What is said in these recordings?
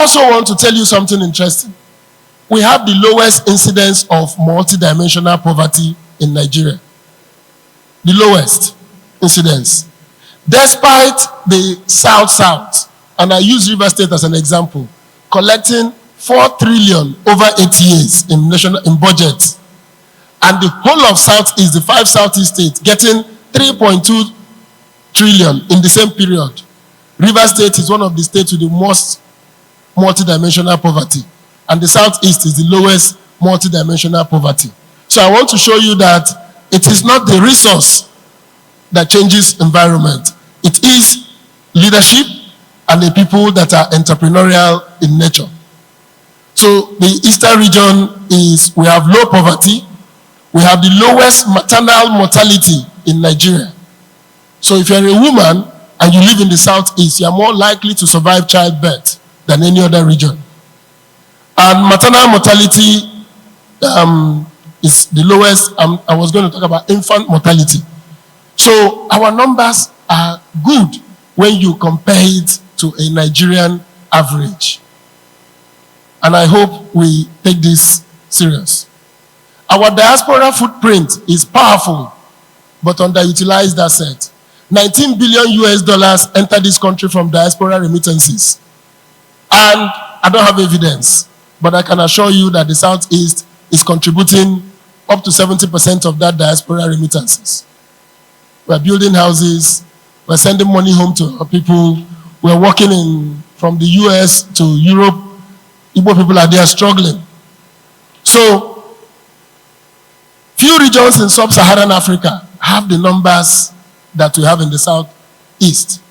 also want to tell you something interesting. We have the lowest incidence of multidimensional poverty in Nigeria. The lowest incidence. Despite the South, and I use River State as an example, collecting 4 trillion over 8 years in budget, and the whole of Southeast, the 5 Southeast states, getting 3.2 trillion in the same period. River State is one of the states with the most multidimensional poverty, and the Southeast is the lowest multidimensional poverty. So I want to show you that it is not the resource that changes environment. It is leadership and the people that are entrepreneurial in nature. So the Eastern region is, we have low poverty, we have the lowest maternal mortality in Nigeria. So if you're a woman and you live in the Southeast, you're more likely to survive childbirth than any other region. And maternal mortality is the lowest. I was going to talk about infant mortality. So our numbers are good when you compare it to a Nigerian average. And I hope we take this serious. Our diaspora footprint is powerful, but underutilized asset. $19 billion enter this country from diaspora remittances. And I don't have evidence, but I can assure you that the Southeast is contributing up to 70% of that diaspora remittances. We're building houses, we're sending money home to our people, we're working from the US to Europe. Igbo people are there struggling. So, few regions in sub-Saharan Africa have the numbers that we have in the Southeast.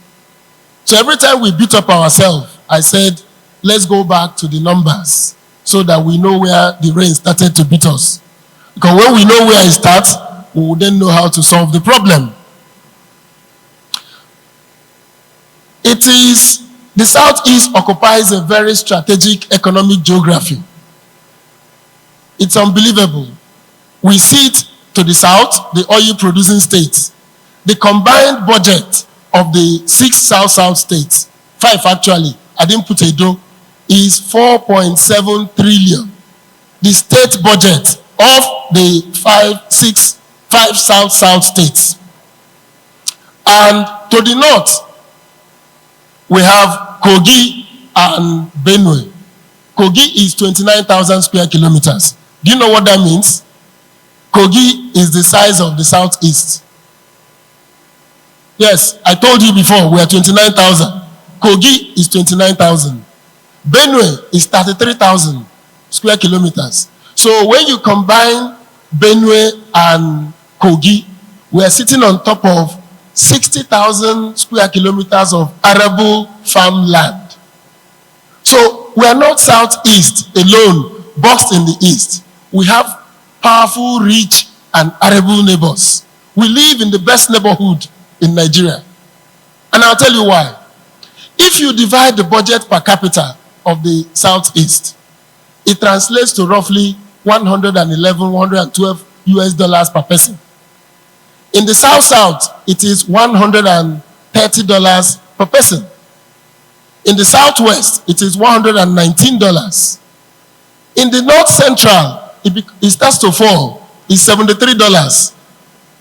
So every time we beat up ourselves, I said, let's go back to the numbers so that we know where the rain started to beat us. Because when we know where it starts, we will then know how to solve the problem. The Southeast occupies a very strategic economic geography. It's unbelievable. We sit to the south, the oil-producing states. The combined budget of the 6 South States, 5 actually, I didn't put a do, is 4.7 trillion. The state budget of the 5 South states. And to the north, we have Kogi and Benue. Kogi is 29,000 square kilometers. Do you know what that means? Kogi is the size of the Southeast. Yes, I told you before, we are 29,000. Kogi is 29,000. Benue is 33,000 square kilometers. So when you combine Benue and Kogi, we are sitting on top of 60,000 square kilometers of arable farmland. So we are not Southeast alone, boxed in the East. We have powerful, rich, and arable neighbors. We live in the best neighborhood in Nigeria. And I'll tell you why. If you divide the budget per capita of the Southeast, it translates to roughly $112 US per person. In the South, it is $130 per person. In the Southwest, it is $119. In the North Central, it starts to fall. It's $73.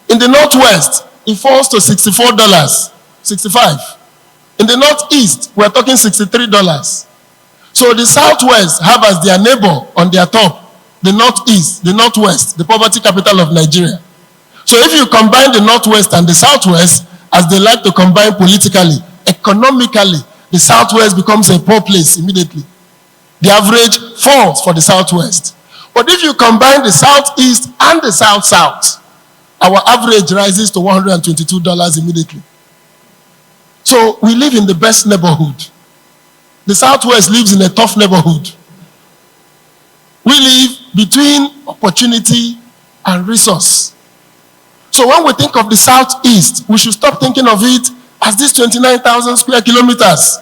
In the Northwest, it falls to $64, $65. In the Northeast, we're talking $63. So the Southwest have as their neighbor on their top the Northeast, the Northwest, the poverty capital of Nigeria. So if you combine the Northwest and the Southwest, as they like to combine politically, economically, the Southwest becomes a poor place immediately. The average falls for the Southwest. But if you combine the Southeast and the South, our average rises to $122 immediately. So we live in the best neighborhood. The Southwest lives in a tough neighborhood. We live between opportunity and resource. So when we think of the Southeast, we should stop thinking of it as these 29,000 square kilometers.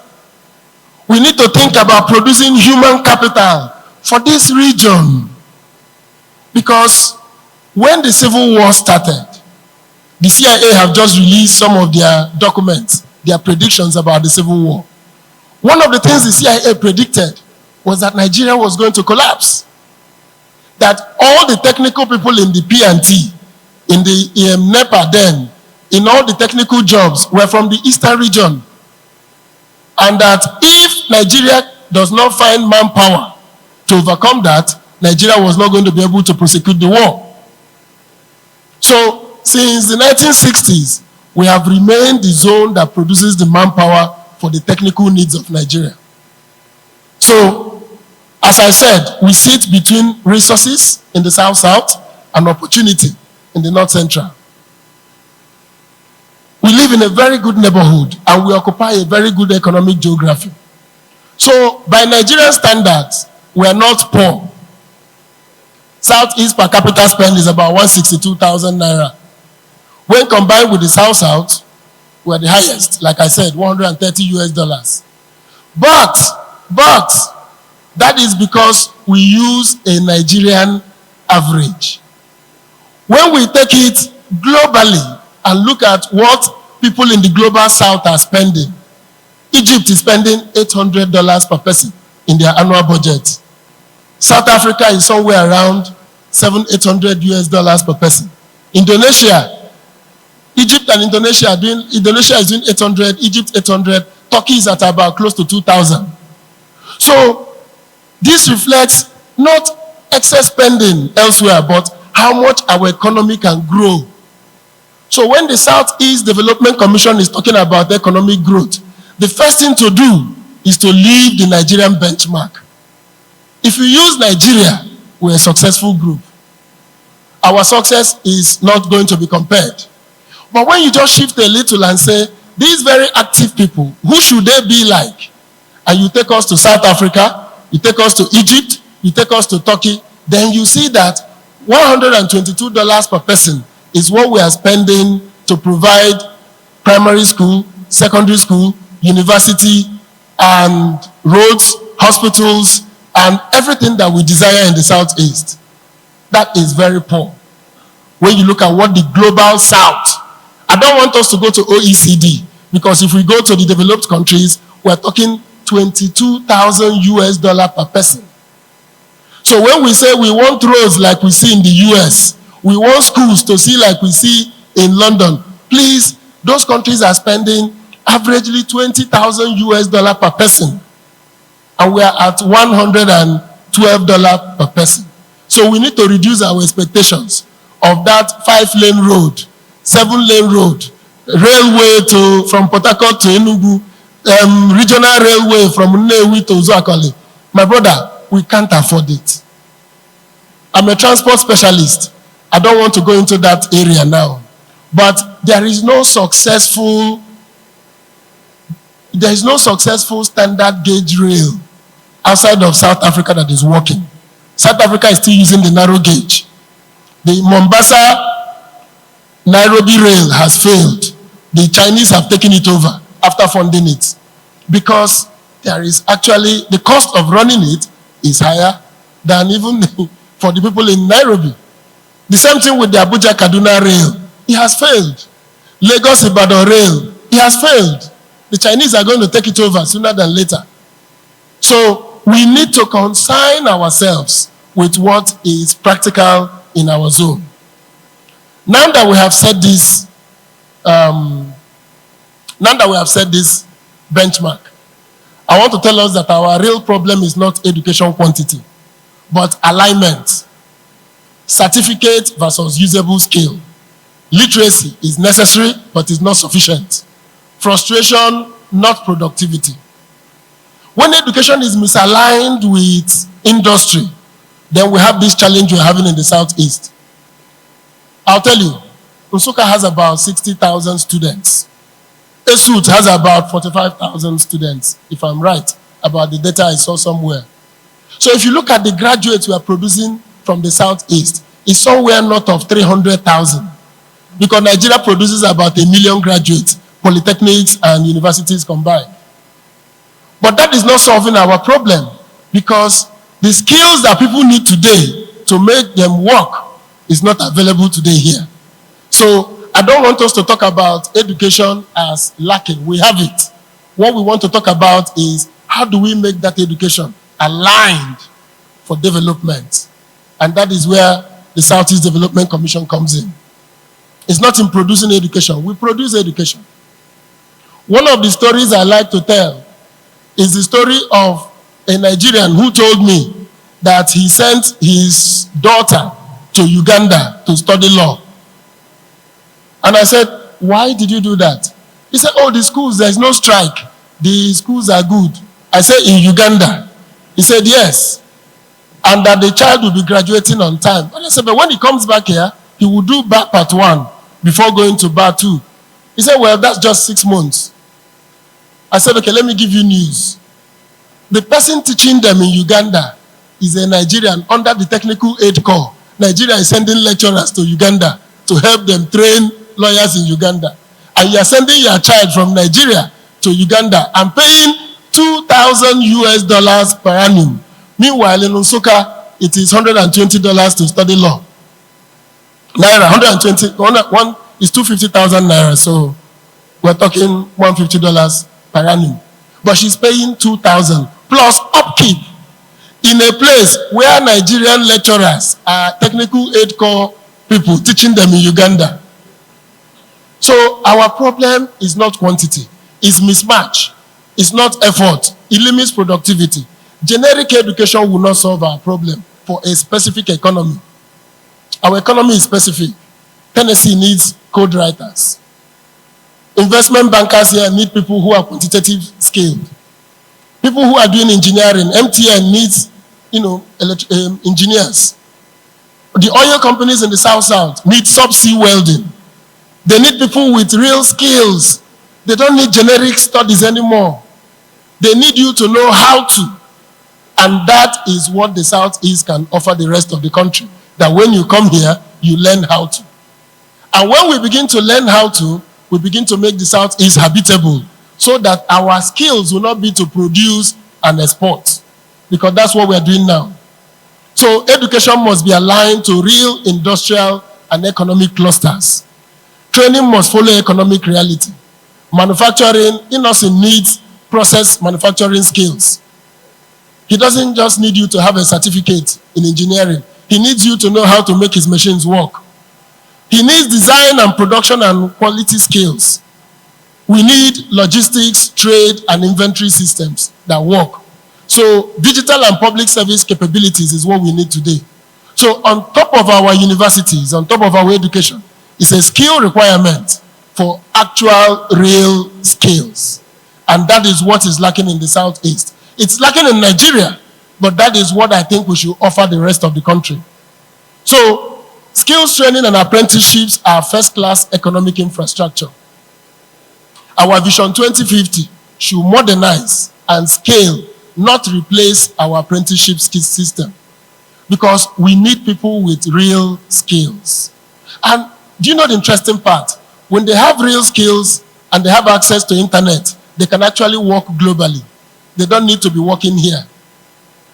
We need to think about producing human capital for this region. Because when the Civil War started, the CIA have just released some of their documents, their predictions about the Civil War. One of the things the CIA predicted was that Nigeria was going to collapse. That all the technical people in the P&T, in the NEPA then, in all the technical jobs were from the eastern region. And that if Nigeria does not find manpower to overcome that, Nigeria was not going to be able to prosecute the war. So, since the 1960s, we have remained the zone that produces the manpower for the technical needs of Nigeria. So, as I said, we sit between resources in the South-South and opportunity in the North-Central. We live in a very good neighborhood and we occupy a very good economic geography. So, by Nigerian standards, we are not poor. Southeast per capita spend is about 162,000 naira. When combined with the South-South, we are the highest, like I said, $130. But that is because we use a Nigerian average. When we take it globally and look at what people in the global South are spending, Egypt is spending $800 per person in their annual budget. South Africa is somewhere around $700-800 per person. Indonesia, Egypt and Indonesia is doing 800, Egypt 800, Turkey is at about close to 2,000. So this reflects not excess spending elsewhere, but how much our economy can grow. So when the Southeast Development Commission is talking about economic growth, the first thing to do is to leave the Nigerian benchmark. If you use Nigeria, we're a successful group. Our success is not going to be compared. But when you just shift a little and say, these very active people, who should they be like? And you take us to South Africa, you take us to Egypt, you take us to Turkey, then you see that $122 per person is what we are spending to provide primary school, secondary school, university, and roads, hospitals, and everything that we desire in the Southeast. That is very poor. When you look at what the global South, I don't want us to go to OECD, because if we go to the developed countries, we're talking $22,000 per person. So when we say we want roads like we see in the US, we want schools to see like we see in London, please, those countries are spending averagely $20,000 per person. And we are at $112 per person. So we need to reduce our expectations of that 5-lane road, 7-lane road, railway from Port Harcourt to Enugu, regional railway from Nnewi to Uzuakoli. My brother, we can't afford it. I'm a transport specialist. I don't want to go into that area now. But there is no successful standard gauge rail outside of South Africa that is working. South Africa is still using the narrow gauge. The Mombasa-Nairobi rail has failed. The Chinese have taken it over after funding it, because there is actually, the cost of running it is higher than even for the people in Nairobi. The same thing with the Abuja-Kaduna rail. It has failed. Lagos-Ibadan rail. It has failed. The Chinese are going to take it over sooner than later. So we need to consign ourselves with what is practical in our zone. Now that we have set this, benchmark, I want to tell us that our real problem is not education quantity, but alignment. Certificate versus usable skill. Literacy is necessary, but is not sufficient. Frustration, not productivity. When education is misaligned with industry, then we have this challenge we're having in the Southeast. I'll tell you, Nsukka has about 60,000 students. Esut has about 45,000 students, if I'm right, about the data I saw somewhere. So if you look at the graduates we are producing from the Southeast, it's somewhere north of 300,000. Because Nigeria produces about 1 million graduates, polytechnics and universities combined. But that is not solving our problem, because the skills that people need today to make them work is not available today here. So I don't want us to talk about education as lacking. We have it. What we want to talk about is how do we make that education aligned for development? And that is where the Southeast Development Commission comes in. It's not in producing education. We produce education. One of the stories I like to tell is the story of a Nigerian who told me that he sent his daughter to Uganda to study law. And I said, why did you do that? He said, oh, the schools, there's no strike. The schools are good. I said, in Uganda? He said, yes. And that the child will be graduating on time. And I said, but when he comes back here, he will do back part 1 before going to part 2. He said, well, that's just 6 months. I said, okay, let me give you news. The person teaching them in Uganda is a Nigerian under the Technical Aid Corps. Nigeria is sending lecturers to Uganda to help them train lawyers in Uganda. And you are sending your child from Nigeria to Uganda and paying $2,000 per annum. Meanwhile, in Nsukka, it is $120 to study law. Naira, 120, one is 250,000 naira, so we're talking $150 per annum. But she's paying 2,000 plus upkeep in a place where Nigerian lecturers are Technical Aid Corps people teaching them in Uganda. So our problem is not quantity, it's mismatch. It's not effort. It limits productivity. Generic education will not solve our problem for a specific economy. Our economy is specific. Tennessee needs code writers. Investment bankers here need people who are quantitative skilled. People who are doing engineering, MTN needs, engineers. The oil companies in the South need subsea welding. They need people with real skills. They don't need generic studies anymore. They need you to know how to. And that is what the Southeast can offer the rest of the country. That when you come here, you learn how to. And when we begin to learn how to, we begin to make the Southeast habitable so that our skills will not be to produce and export. Because that's what we're doing now. So education must be aligned to real industrial and economic clusters. Training must follow economic reality. Manufacturing, Innocent needs process manufacturing skills. He doesn't just need you to have a certificate in engineering. He needs you to know how to make his machines work. He needs design and production and quality skills. We need logistics, trade, and inventory systems that work. So digital and public service capabilities is what we need today. So on top of our universities, on top of our education, it's a skill requirement for actual real skills. And that is what is lacking in the Southeast. It's lacking in Nigeria, but that is what I think we should offer the rest of the country. So skills training and apprenticeships are first-class economic infrastructure. Our Vision 2050 should modernize and scale, not replace our apprenticeship system, because we need people with real skills. And do you know the interesting part? When they have real skills and they have access to internet, they can actually work globally. They don't need to be working here.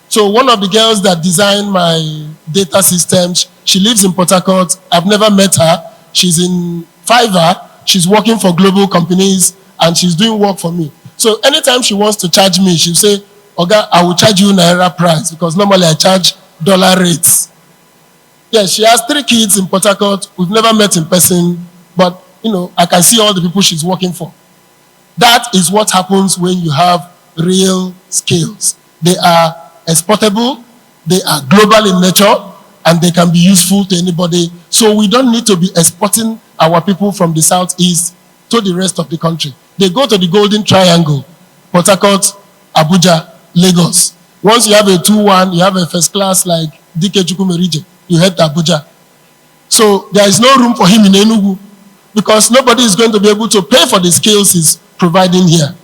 So one of the girls that designed my data systems, she lives in Port Harcourt. I've never met her. She's in Fiverr. She's working for global companies and she's doing work for me. So anytime she wants to charge me, she'll say, Oga, I will charge you Naira price because normally I charge dollar rates. Yes, she has 3 kids in Port Harcourt. We've never met in person, but I can see all the people she's working for. That is what happens when you have real skills. They are exportable, they are global in nature, and they can be useful to anybody. So we don't need to be exporting our people from the Southeast to the rest of the country. They go to the Golden Triangle, Port Harcourt, Abuja, Lagos. Once you have a 2-1, you have a first class like DK Chukwumerije, you head to Abuja. So there is no room for him in Enugu because nobody is going to be able to pay for the skills he's providing here.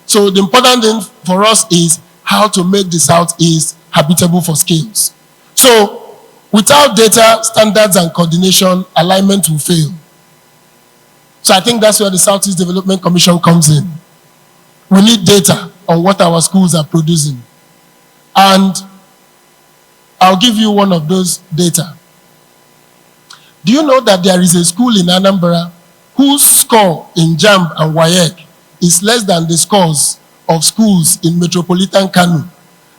So the important thing for us is how to make the Southeast habitable for skills. So without data, standards, and coordination, alignment will fail. So I think that's where the Southeast Development Commission comes in. We need data on what our schools are producing. And I'll give you one of those data. Do you know that there is a school in Anambra whose score in JAMB and WAEC is less than the scores of schools in metropolitan Kano.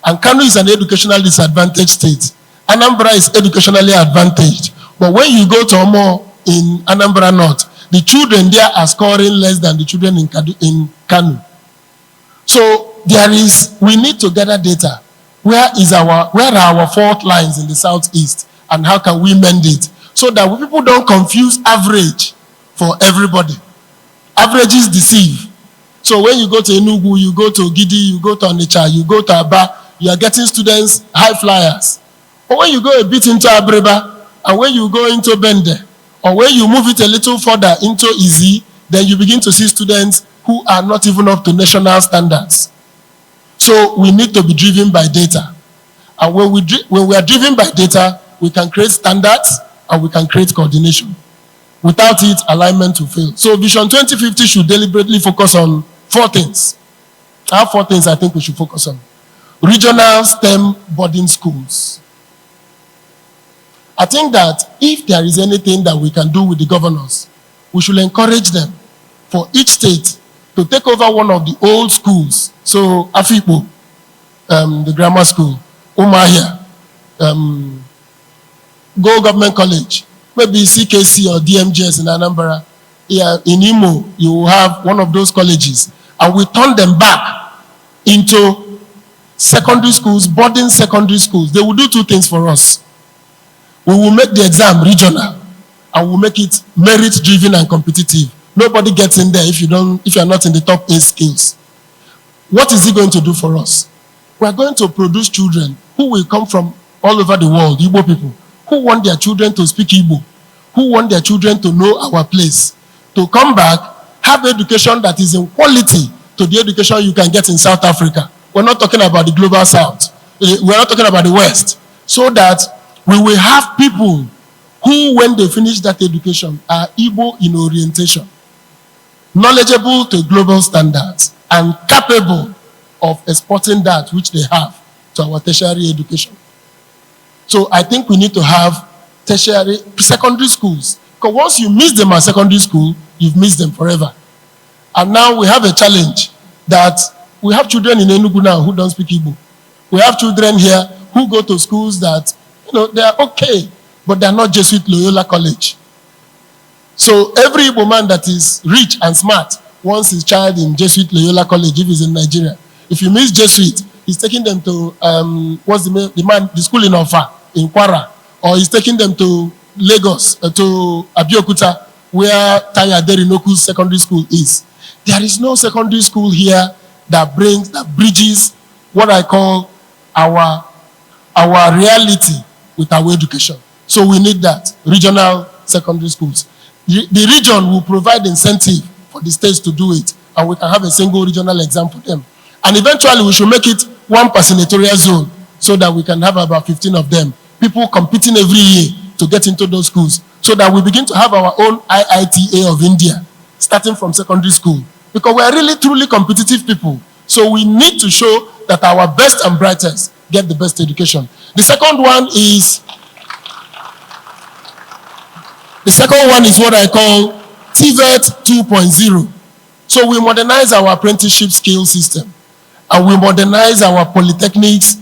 And Kano is an educationally disadvantaged state. Anambra is educationally advantaged. But when you go to Omo in Anambra North, the children there are scoring less than the children in Kano. So we need to gather data. Where are our fault lines in the southeast, and how can we mend it so that people don't confuse average for everybody. Averages deceive. So when you go to Enugu, you go to Gidi, you go to Onitsha, you go to Aba, you are getting students high flyers. But when you go a bit into Abreba, and when you go into Bende, or when you move it a little further into Izi, then you begin to see students who are not even up to national standards. So we need to be driven by data. And when we are driven by data, we can create standards and we can create coordination. Without it, alignment will fail. So Vision 2050 should deliberately focus on 4 things. I have 4 things I think we should focus on. Regional STEM boarding schools. I think that if there is anything that we can do with the governors, we should encourage them for each state to take over one of the old schools. So Afikpo, the grammar school, Umahia, Go Government College, maybe CKC or DMGS in Anambra. Yeah, in Imo, you will have one of those colleges. And we turn them back into secondary schools, boarding secondary schools. They will do 2 things for us. We will make the exam regional, and we'll make it merit-driven and competitive. Nobody gets in there if you are not in the top 8 skills. What is it going to do for us? We are going to produce children who will come from all over the world, Igbo people, who want their children to speak Igbo, who want their children to know our place, to come back, have education that is in quality to the education you can get in South Africa. We're not talking about the global South. We're not talking about the West. So that we will have people who, when they finish that education, are Igbo in orientation, knowledgeable to global standards, and capable of exporting that which they have to our tertiary education. So I think we need to have tertiary, secondary schools. Because once you miss them at secondary school, you've missed them forever. And now we have a challenge that we have children in Enugu now who don't speak Igbo. We have children here who go to schools that, they are okay, but they're not Jesuit Loyola College. So every Igbo man that is rich and smart wants his child in Jesuit Loyola College if he's in Nigeria. If you miss Jesuit, he's taking them to, the school in Ofa, in Kwara, or he's taking them to Lagos, to Abeokuta, where Taya Derinoku's secondary school is. There is no secondary school here that bridges what I call our reality with our education. So we need that, regional secondary schools. The region will provide incentive for the states to do it, and we can have a single regional exam for them. And eventually we should make it one per senatorial zone so that we can have about 15 of them. People competing every year to get into those schools so that we begin to have our own IITA of India, starting from secondary school. Because we are really, truly competitive people. So we need to show that our best and brightest get the best education. The second one is what I call TVET 2.0. So we modernize our apprenticeship skill system, and we modernize our polytechnics,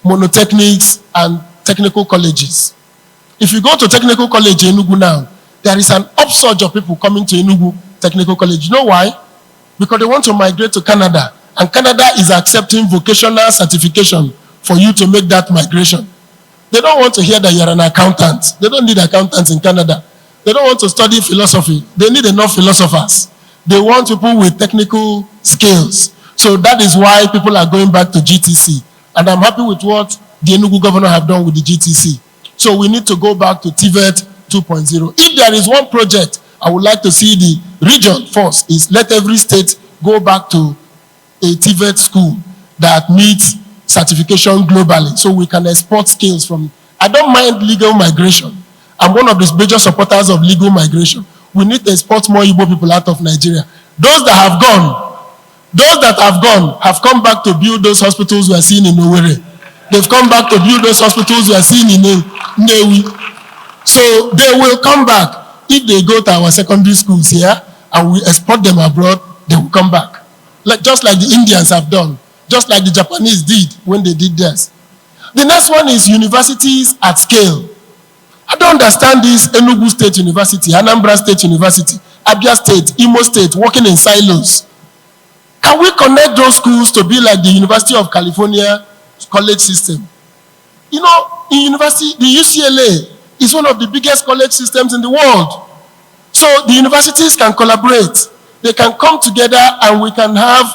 monotechnics, and technical colleges. If you go to technical college in Enugu now, there is an upsurge of people coming to Enugu Technical College. You know why? Because they want to migrate to Canada, and Canada is accepting vocational certification for you to make that migration. They don't want to hear that you're an accountant. They don't need accountants in Canada. They don't want to study philosophy. They need enough philosophers. They want people with technical skills. So that is why people are going back to GTC. And I'm happy with what the Enugu governor have done with the GTC. So we need to go back to TVET 2.0. If there is one project I would like to see the region first, is let every state go back to a TVET school that meets certification globally so we can export skills from. I don't mind legal migration. I'm one of the major supporters of legal migration. We need to export more Igbo people out of Nigeria. Those that have gone have come back to build those hospitals we are seeing in Owerri. They've come back to build those hospitals we are seeing in Nnewi. So they will come back. If they go to our secondary schools here and we export them abroad, they will come back. just like the Indians have done, just like the Japanese did when they did theirs. The next one is universities at scale. I don't understand this Enugu State University, Anambra State University, Abia State, Imo State, working in silos. Can we connect those schools to be like the University of California college system? You know, in university, the UCLA is one of the biggest college systems in the world. So the universities can collaborate. They can come together and we can have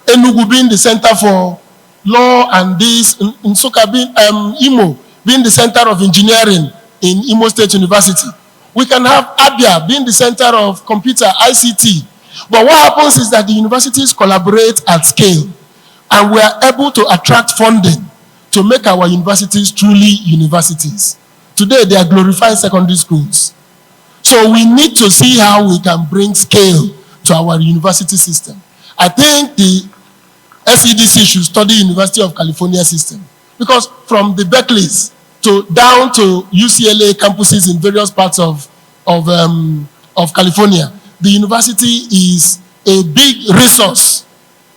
Enugu being the center for law and this, Nsukka being, Imo being the center of engineering in Imo State University. We can have Abia being the center of computer, ICT. But what happens is that the universities collaborate at scale and we are able to attract funding to make our universities truly universities. Today, they are glorified secondary schools. So we need to see how we can bring scale to our university system. I think the SEDC should study University of California system, because from the Berkeley's down to UCLA campuses in various parts of California, the university is a big resource.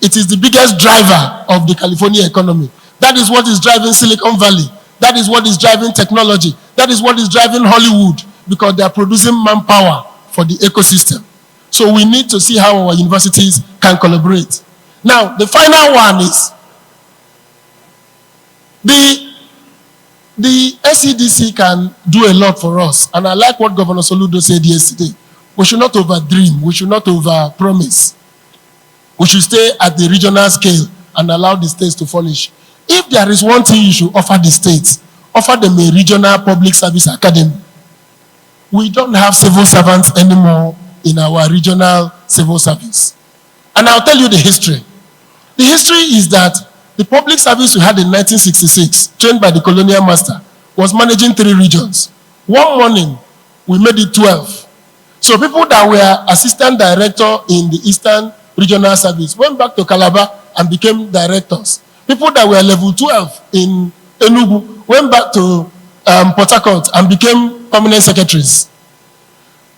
It is the biggest driver of the California economy. That is what is driving Silicon Valley. That is what is driving technology. That is what is driving Hollywood, because they are producing manpower for the ecosystem. So we need to see how our universities can collaborate. Now, the final one is the SEDC can do a lot for us. And I like what Governor Soludo said yesterday. We should not overdream. We should not overpromise. We should stay at the regional scale and allow the states to furnish. If there is one thing you should offer the states, offer them a regional public service academy. We don't have civil servants anymore in our regional civil service. And I'll tell you the history. The history is that the public service we had in 1966, trained by the colonial master, was managing 3 regions. One morning, we made it 12. So people that were assistant director in the Eastern Regional Service went back to Calabar and became directors. People that were level 12 in Enugu went back to Port Harcourt and became permanent secretaries.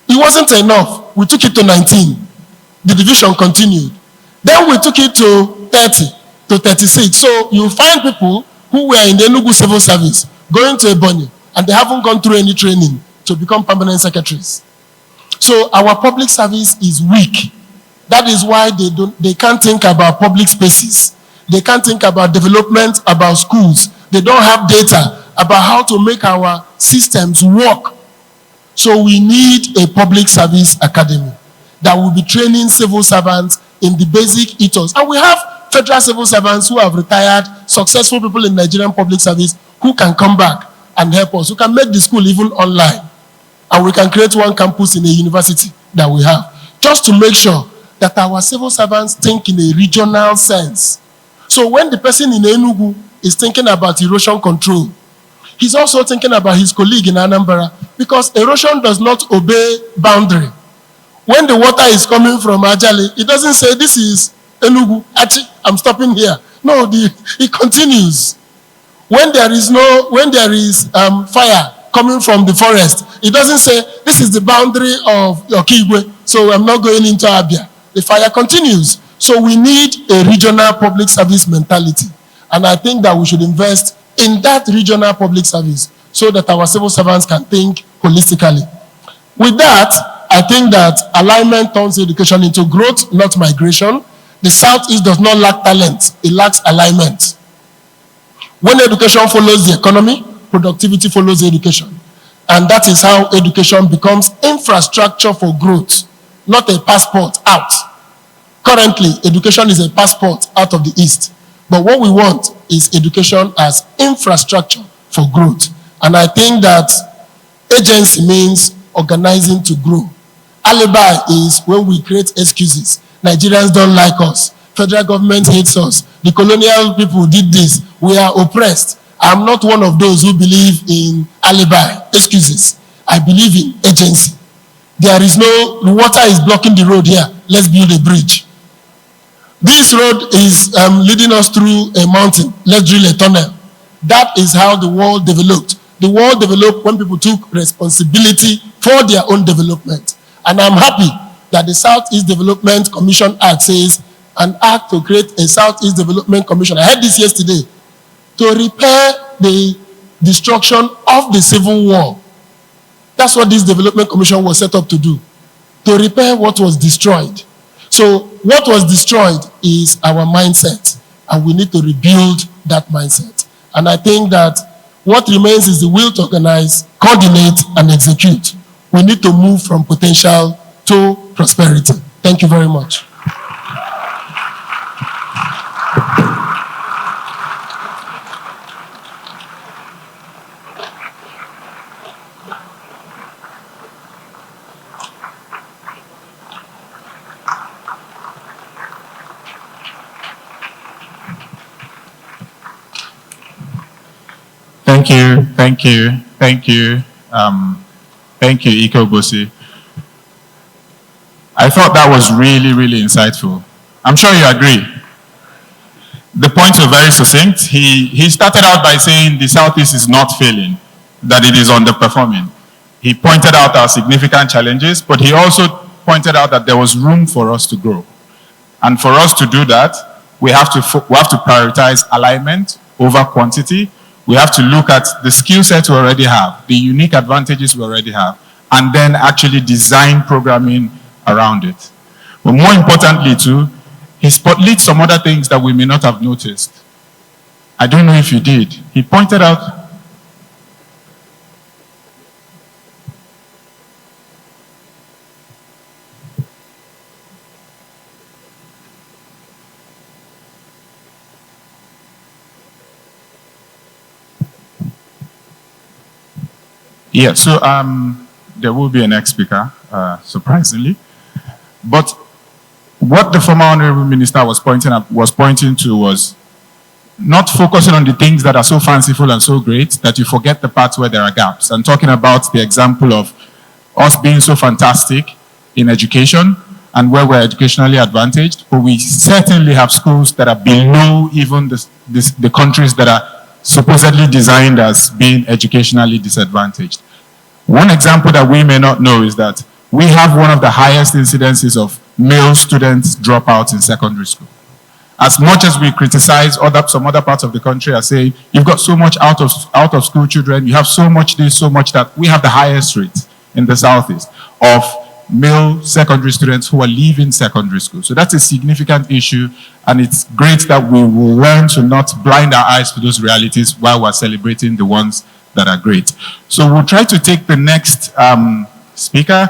It wasn't enough. We took it to 19. The division continued. Then we took it to 30, to 36. So you find people who were in the Enugu civil service going to Ebonyi and they haven't gone through any training to become permanent secretaries. So our public service is weak. That is why they can't think about public spaces. They can't think about development, about schools. They don't have data about how to make our systems work. So we need a public service academy that will be training civil servants in the basic ethos. And we have federal civil servants who have retired, successful people in Nigerian public service who can come back and help us, who can make the school even online. And we can create one campus in a university that we have, just to make sure that our civil servants think in a regional sense. So when the person in Enugu is thinking about erosion control, he's also thinking about his colleague in Anambra, because erosion does not obey boundary. When the water is coming from Ajali, it doesn't say, this is Enugu, I'm stopping here. No, it continues. When there is fire coming from the forest, it doesn't say, this is the boundary of Okigwe, so I'm not going into Abia. The fire continues. So we need a regional public service mentality. And I think that we should invest in that regional public service so that our civil servants can think holistically. With that, I think that alignment turns education into growth, not migration. The Southeast does not lack talent, it lacks alignment. When education follows the economy, productivity follows education. And that is how education becomes infrastructure for growth, not a passport out. Currently, education is a passport out of the East. But what we want is education as infrastructure for growth. And I think that agency means organizing to grow. Alibi is when we create excuses. Nigerians don't like us. Federal government hates us. The colonial people did this. We are oppressed. I'm not one of those who believe in alibi, excuses. I believe in agency. There is no, the water is blocking the road here. Let's build a bridge. This road is leading us through a mountain. Let's drill a tunnel. That is how the world developed. The world developed when people took responsibility for their own development. And I'm happy that the Southeast Development Commission Act says an act to create a Southeast Development Commission. I heard this yesterday. To repair the destruction of the Civil War. That's what this Development Commission was set up to do. To repair what was destroyed. So what was destroyed is our mindset. And we need to rebuild that mindset. And I think that what remains is the will to organize, coordinate, and execute. We need to move from potential to prosperity. Thank you very much. Thank you, Iko Bosi. I thought that was really, really insightful. I'm sure you agree. The points were very succinct. He started out by saying the Southeast is not failing, that it is underperforming. He pointed out our significant challenges, but he also pointed out that there was room for us to grow. And for us to do that, we have to prioritize alignment over quantity. We have to look at the skill set we already have, the unique advantages we already have, and then actually design programming around it. But more importantly too, he spotlighted some other things that we may not have noticed. I don't know if you did. He pointed out so there will be a next speaker, surprisingly. But what the former Honorable Minister was pointing to was not focusing on the things that are so fanciful and so great that you forget the parts where there are gaps. And talking about the example of us being so fantastic in education and where we're educationally advantaged, but we certainly have schools that are below even the countries that are supposedly designed as being educationally disadvantaged. One example that we may not know is that we have one of the highest incidences of male students drop out in secondary school. As much as we criticize some other parts of the country as saying, you've got so much out of school children, you have so much this, so much that, we have the highest rate in the Southeast of male secondary students who are leaving secondary school. So that's a significant issue, and it's great that we will learn to not blind our eyes to those realities while we're celebrating the ones that are great. So we'll try to take the next speaker,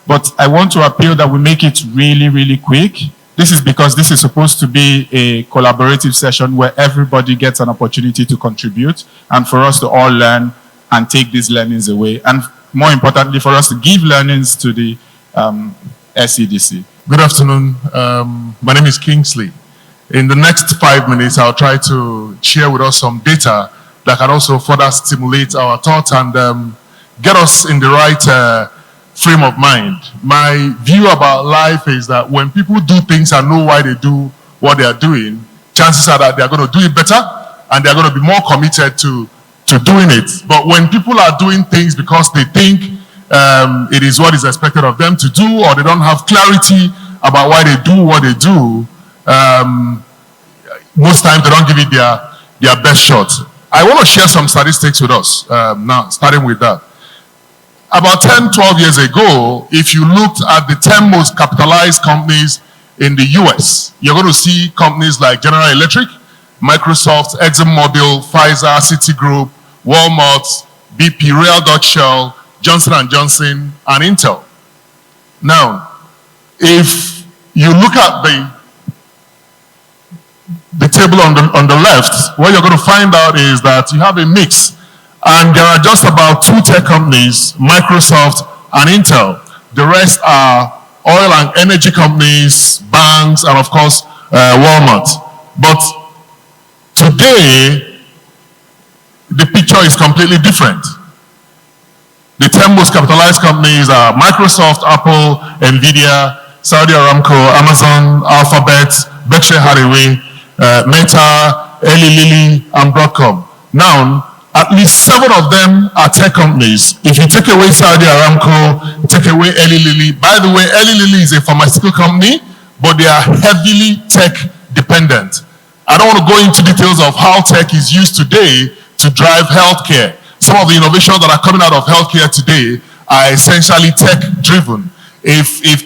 but I want to appeal that we make it really, really quick. This is because this is supposed to be a collaborative session where everybody gets an opportunity to contribute and for us to all learn and take these learnings away. And more importantly, for us to give learnings to the SEDC. Good afternoon. My name is Kingsley. In the next 5 minutes, I'll try to share with us some data that can also further stimulate our thoughts and get us in the right frame of mind. My view about life is that when people do things and know why they do what they are doing, chances are that they are going to do it better and they are going to be more committed to doing it. But when people are doing things because they think it is what is expected of them to do, or they don't have clarity about why they do what they do, most times they don't give it their best shot. I want to share some statistics with us now, starting with that. About 10, 12 years ago, if you looked at the 10 most capitalized companies in the US, you're going to see companies like General Electric, Microsoft, ExxonMobil, Pfizer, Citigroup, Walmart, BP, Royal Dutch Shell, Johnson & Johnson, and Intel. Now, if you look at the table on the left, what you're going to find out is that you have a mix. And there are just about 2 tech companies, Microsoft and Intel. The rest are oil and energy companies, banks, and of course, Walmart. But today, the picture is completely different. The 10 most capitalized companies are Microsoft, Apple, Nvidia, Saudi Aramco, Amazon, Alphabet, Berkshire Hathaway, Meta, Eli Lilly, and Broadcom. Now, at least 7 of them are tech companies. If you take away Saudi Aramco, take away Eli Lilly. By the way, Eli Lilly is a pharmaceutical company, but they are heavily tech dependent. I don't want to go into details of how tech is used today to drive healthcare. Some of the innovations that are coming out of healthcare today are essentially tech driven. If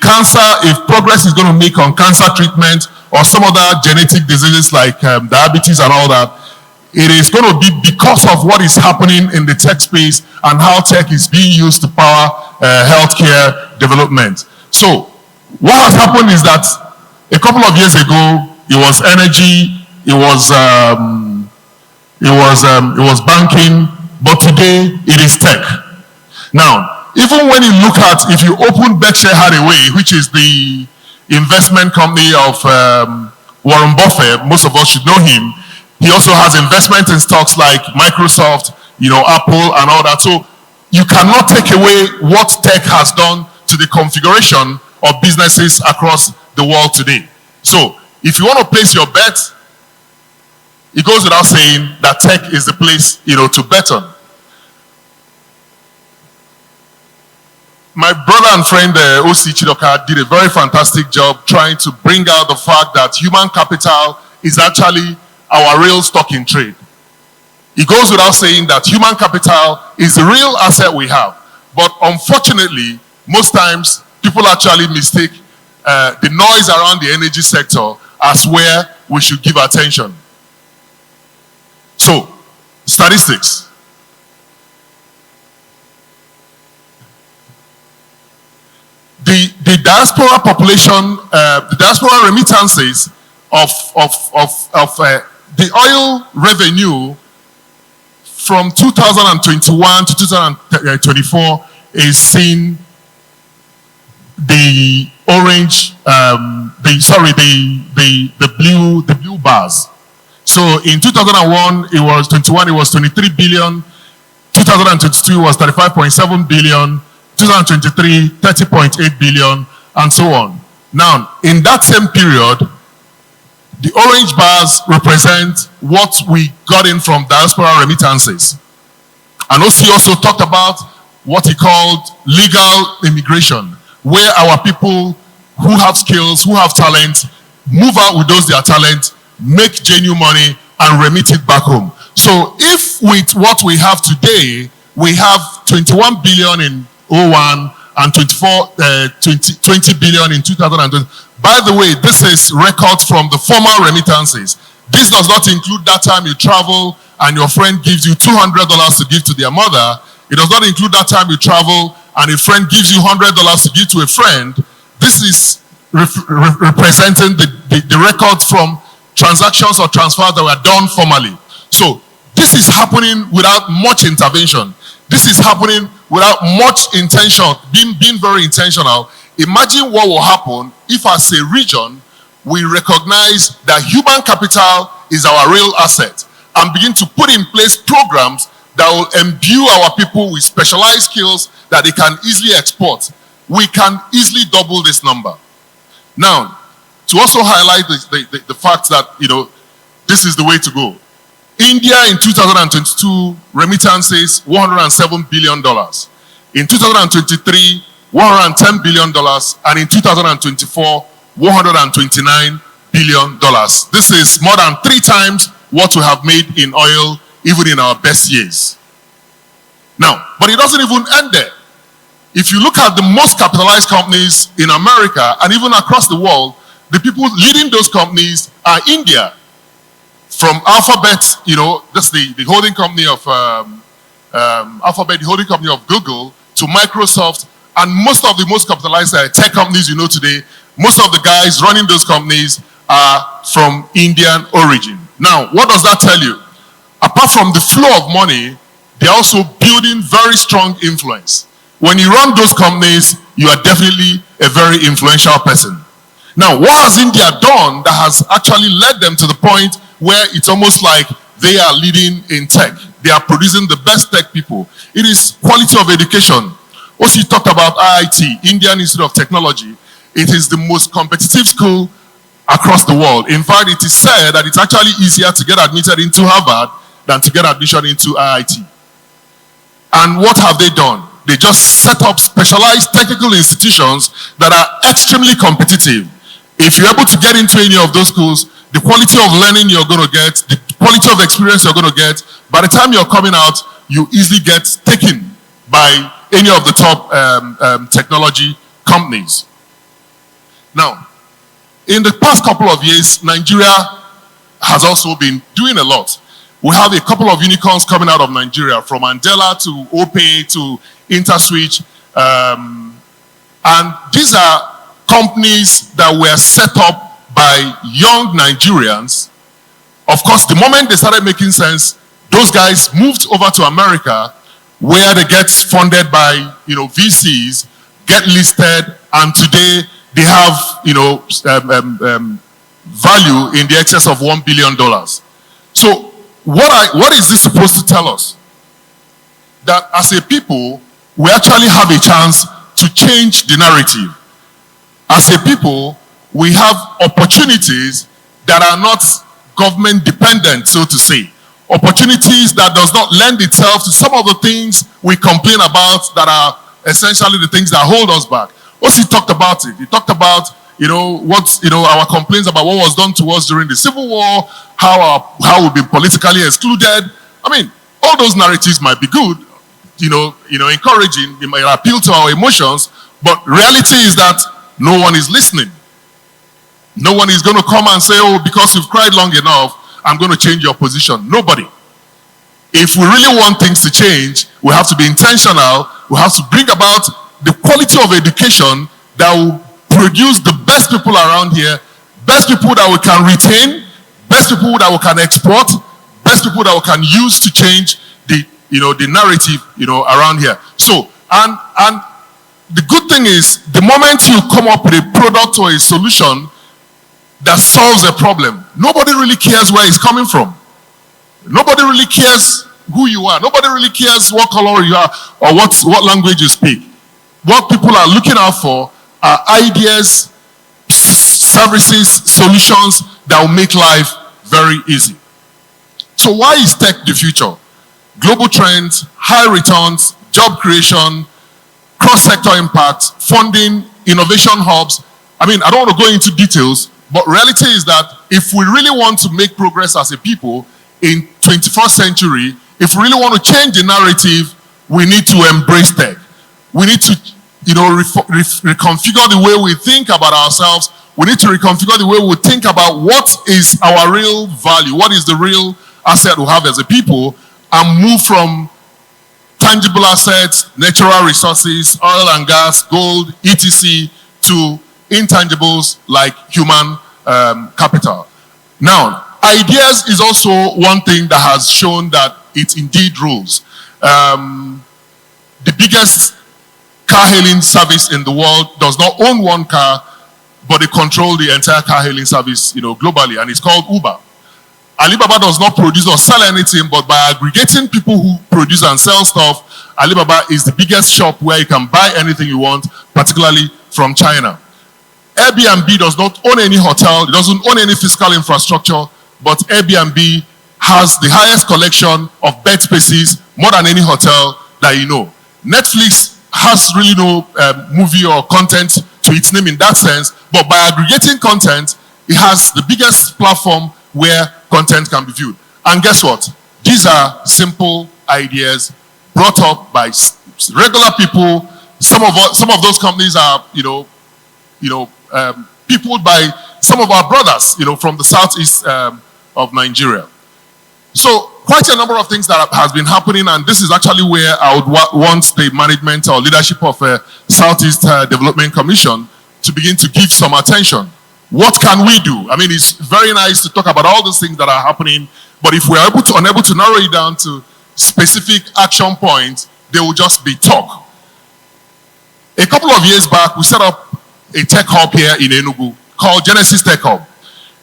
progress is going to make on cancer treatment or some other genetic diseases like diabetes and all that, it is going to be because of what is happening in the tech space and how tech is being used to power healthcare development. So what has happened is that a couple of years ago, it was energy, it was banking, but today it is tech. Now, even when you look at, if you open Berkshire Hathaway, which is the investment company of Warren Buffett, most of us should know him. He also has investment in stocks like Microsoft, Apple and all that. So you cannot take away what tech has done to the configuration of businesses across the world today. So if you want to place your bet, it goes without saying that tech is the place, to bet on. My brother and friend, O.C. Chidoka, did a very fantastic job trying to bring out the fact that human capital is actually our real stock in trade. It goes without saying that human capital is the real asset we have. But unfortunately, most times, people actually mistake the noise around the energy sector as where we should give attention. So, statistics. The diaspora population, the diaspora remittances of the oil revenue from 2021 to 2024 is seeing the orange, the blue bars. So in 2001, it was 23 billion. 2022 was 35.7 billion. 2023, 30.8 billion, and so on. Now, in that same period, the orange bars represent what we got in from diaspora remittances. And OC also talked about what he called legal immigration, where our people who have skills, who have talent, move out with those their talent, make genuine money, and remit it back home. So if with what we have today, we have 21 billion in 01 and 20 billion in 2020. By the way, this is record from the former remittances. This does not include that time you travel and your friend gives you $200 to give to their mother. It does not include that time you travel and a friend gives you $100 to give to a friend. This is representing the records from transactions or transfers that were done formally. So this is happening without much intervention. This is happening without much intention, being very intentional. Imagine what will happen if as a region, we recognize that human capital is our real asset and begin to put in place programs that will imbue our people with specialized skills that they can easily export. We can easily double this number. Now, to also highlight the fact that, this is the way to go. India in 2022, remittances, $107 billion. In 2023, $110 billion. And in 2024, $129 billion. This is more than 3 times what we have made in oil, even in our best years. Now, but it doesn't even end there. If you look at the most capitalized companies in America and even across the world, the people leading those companies are India. From Alphabet, that's the holding company of Alphabet, the holding company of Google, to Microsoft, and most of the most capitalized tech companies today, most of the guys running those companies are from Indian origin. Now, what does that tell you? Apart from the flow of money, they're also building very strong influence. When you run those companies, you are definitely a very influential person. Now, what has India done that has actually led them to the point where it's almost like they are leading in tech? They are producing the best tech people. It is quality of education. Also, you talked about IIT, Indian Institute of Technology. It is the most competitive school across the world. In fact, it is said that it's actually easier to get admitted into Harvard than to get admission into IIT. And what have they done? They just set up specialized technical institutions that are extremely competitive. If you're able to get into any of those schools, the quality of learning you're going to get, the quality of experience you're going to get, by the time you're coming out, you easily get taken by any of the top technology companies. Now, in the past couple of years, Nigeria has also been doing a lot. We have a couple of unicorns coming out of Nigeria, from Andela to OPay to InterSwitch. And these are companies that were set up by young Nigerians. Of course, the moment they started making sense, those guys moved over to America, where they get funded by VCs, get listed, and today they have value in the excess of $1 billion. So what is this supposed to tell us? That as a people, we actually have a chance to change the narrative. As a people, we have opportunities that are not government dependent, so to say. Opportunities that does not lend itself to some of the things we complain about that are essentially the things that hold us back. What's he talked about it? He talked about our complaints about what was done to us during the Civil War, how we've been politically excluded. I mean, all those narratives might be good, encouraging, it might appeal to our emotions, but reality is that no one is listening. No one is going to come and say, oh, because you've cried long enough, I'm going to change your position. Nobody. If we really want things to change, we have to be intentional. We have to bring about the quality of education that will produce the best people around here, best people that we can retain, best people that we can export, best people that we can use to change the narrative around here. So, and the good thing is, the moment you come up with a product or a solution that solves a problem, nobody really cares where it's coming from. Nobody really cares who you are. Nobody really cares what color you are or what language you speak. What people are looking out for are ideas, services, solutions that will make life very easy. So why is tech the future? Global trends, high returns, job creation, cross-sector impact, funding, innovation hubs. I mean, I don't want to go into details, but reality is that if we really want to make progress as a people in 21st century, if we really want to change the narrative, we need to embrace tech. We need to, reconfigure the way we think about ourselves. We need to reconfigure the way we think about what is our real value, what is the real asset we have as a people, and move from tangible assets, natural resources, oil and gas, gold, etc., to intangibles like human capital. Now, ideas is also one thing that has shown that it indeed rules. The biggest car hailing service in the world does not own one car, but they control the entire car hailing service, globally, and it's called Uber. Alibaba does not produce or sell anything, but by aggregating people who produce and sell stuff, Alibaba is the biggest shop where you can buy anything you want, particularly from China. Airbnb does not own any hotel, it doesn't own any physical infrastructure, but Airbnb has the highest collection of bed spaces, more than any hotel that you know. Netflix has really no movie or content to its name in that sense, but by aggregating content, it has the biggest platform where content can be viewed. And guess what? These are simple ideas brought up by regular people. Some of those companies are, peopled by some of our brothers, from the southeast of Nigeria. So quite a number of things that has been happening, and this is actually where I would want the management or leadership of Southeast Development Commission to begin to give some attention. What can we do? I mean, it's very nice to talk about all those things that are happening, but if we're unable to narrow it down to specific action points, they will just be talk. A couple of years back, we set up a tech hub here in Enugu called Genesis Tech Hub.